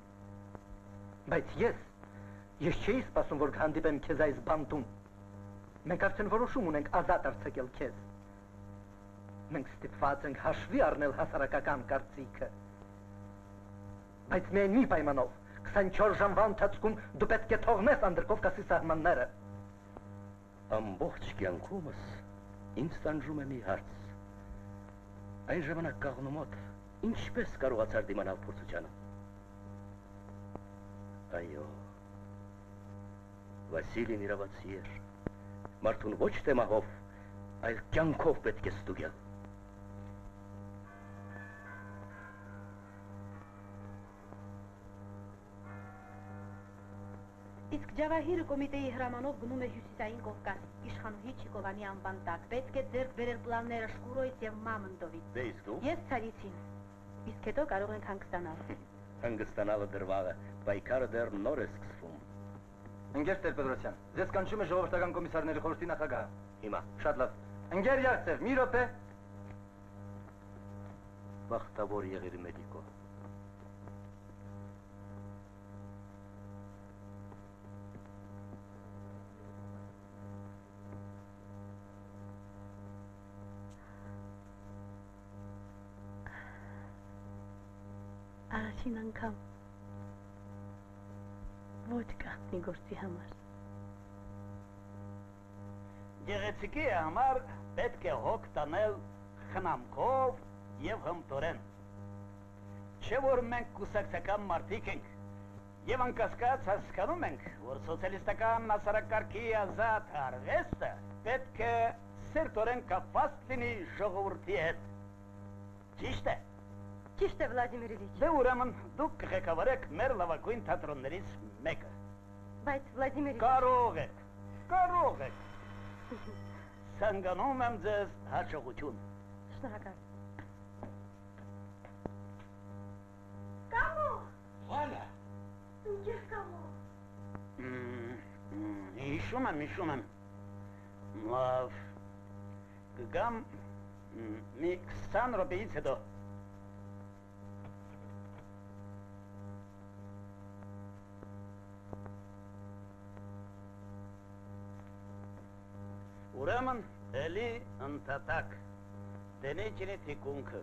Բայց ես չէի սպասում, որ կհանդիպեմ քեզ այս բանտում։ Մենք արդեն որոշում ունենք ազատ արձակել քեզ։ Մենք ստիպված ենք հաշվի առնել հասարակական կարծիքը։ Բայց միայն մի պայմանով, 24 ժամվա ընթացքում դու պետք է թողնես Անդրկովկասի սահմանները։ Ամբողջ կյանքումս ինձ տանջում է մի հարց։ Այն ժամանակ կաղնու մոտ ինչպես կարողացար դիմանալ փորձությանը։ Այո, Վասիլին իրավացի էր։ Մարդուն ոչ թե մահով, այլ կյանքով պետք է ստուգել։ Իսկ Ջավահիրը կոմիտեի հրամանով գնում է հյուսիսային Կովկաս, իշխանուհի Չիկովանի անվան տակ։ Պետք է ձեռք բերել պլանները Շկուրոյից եւ Մամոնտովից։ Դե իսկ դու։ Ես Ցարիցին։ Իսկ հետո կարող ենք հանգստանալ։ Հանգստանալը դրվաղը, պայքարը դեռ նոր է սկսվում։ Ընկեր Տեր-Պետրոսյան, ձեզ կանչում է ժողովրդական կոմիսարների խորհրդի նախագահը։ Հիմա։ Շատ լավ։ Ընկեր Յարցև, մի րոպե։ Բախտավոր եղիր մեդիկո։ Առաջին անգամ ոչ գաղտնի գործի համար։ Գեղեցիկի համար պետք է հոգ տանել խնամքով և հմտորեն։ Չէ որ մենք կուսակցական մարդիկ ենք և անկասկած հասկանում ենք, որ սոցիալիստական հասարակարգի ազատ արվեստը պետք է սերտորեն կապված լինի ժողովրդի հետ։ Ճիշտ է։ Ճիշտ է, Վլադիմիր Իլիչ։ Դե ուրեմն դուք կղեկավարեք մեր լավագույն թատրոններից մեկը։ Բայց Վլադիմիր Իլիչ։ Կարող եք։ Ցանկանում եմ ձեզ հաջողություն։ Շնորհակալ։ Կամո։ Վալա։ Ես կամո։ Հիշում եմ։ Լավ։ Կգամ մի 20 րոպեից հետո։ Ուրեմն էլի ընդհատակ, դենեջինի թիկունքը,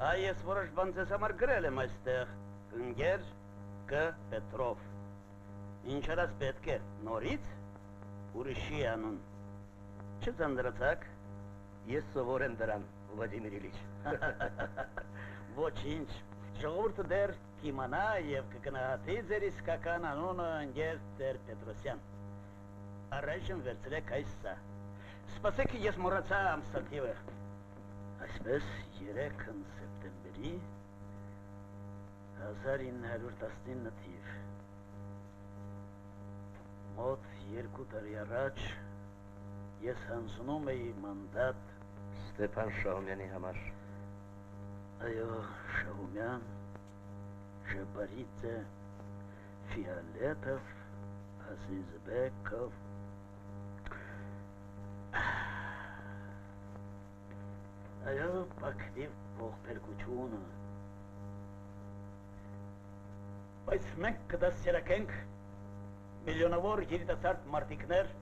այս որոշ բան ձեզ համար գրել եմ այստեղ, ընկեր Կ. Պետրով, ինչարած պետք է նորից ուրիշի անուն, չծանդրացակ, ես սովոր եմ դրան, Վլադիմիր Իլիչ։ Ոչինչ, ժողովուրդը դեռ կիմանա և կգնահատի ձեր իսկական անունը ընկեր Տեր-Պետրոսյան։ Առայժմ վերցրեք այս սա։ Սպասեք, ես մոռացա ամսաթիվը։ Այսպես 3 սեպտեմբերի 1919 թիվ։ Մոտ 2 տարի առաջ ես հանձնում էի մանդատ Ստեփան Շահումյանի համար։ Այո, Շահումյան, Շաբարիձե, Ֆիալետով, Ազիզբեկով, այո, Բաքվի ողբերգությունը։ Բայց մենք կդաստիարակենք միլիոնավոր երիտասարդ մարդիկներ,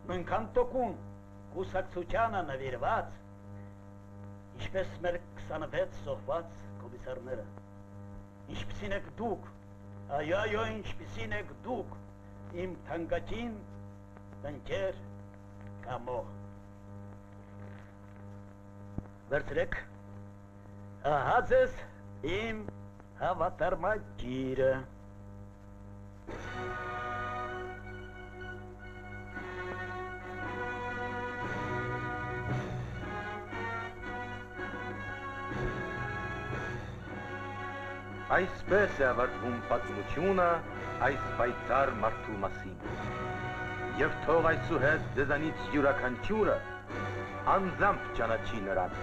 նույնքան տոկուն կուսակցությանը նվիրված, ինչպես մեր 26 սողված կոմիսարները, ինչպիսին եք դուք, այո, ինչպիսին եք դուք, իմ թանկագին ընկեր Կամո։ Վերցրեք, ահա ձեզ իմ հավատարմագիրը։ Այսպես է ավարտվում պատմությունը այս պայծառ մարդու մասին։ Եվ թող այսուհետ ձեզանից յուրաքանչյուրը անձամբ ճանաչի նրան։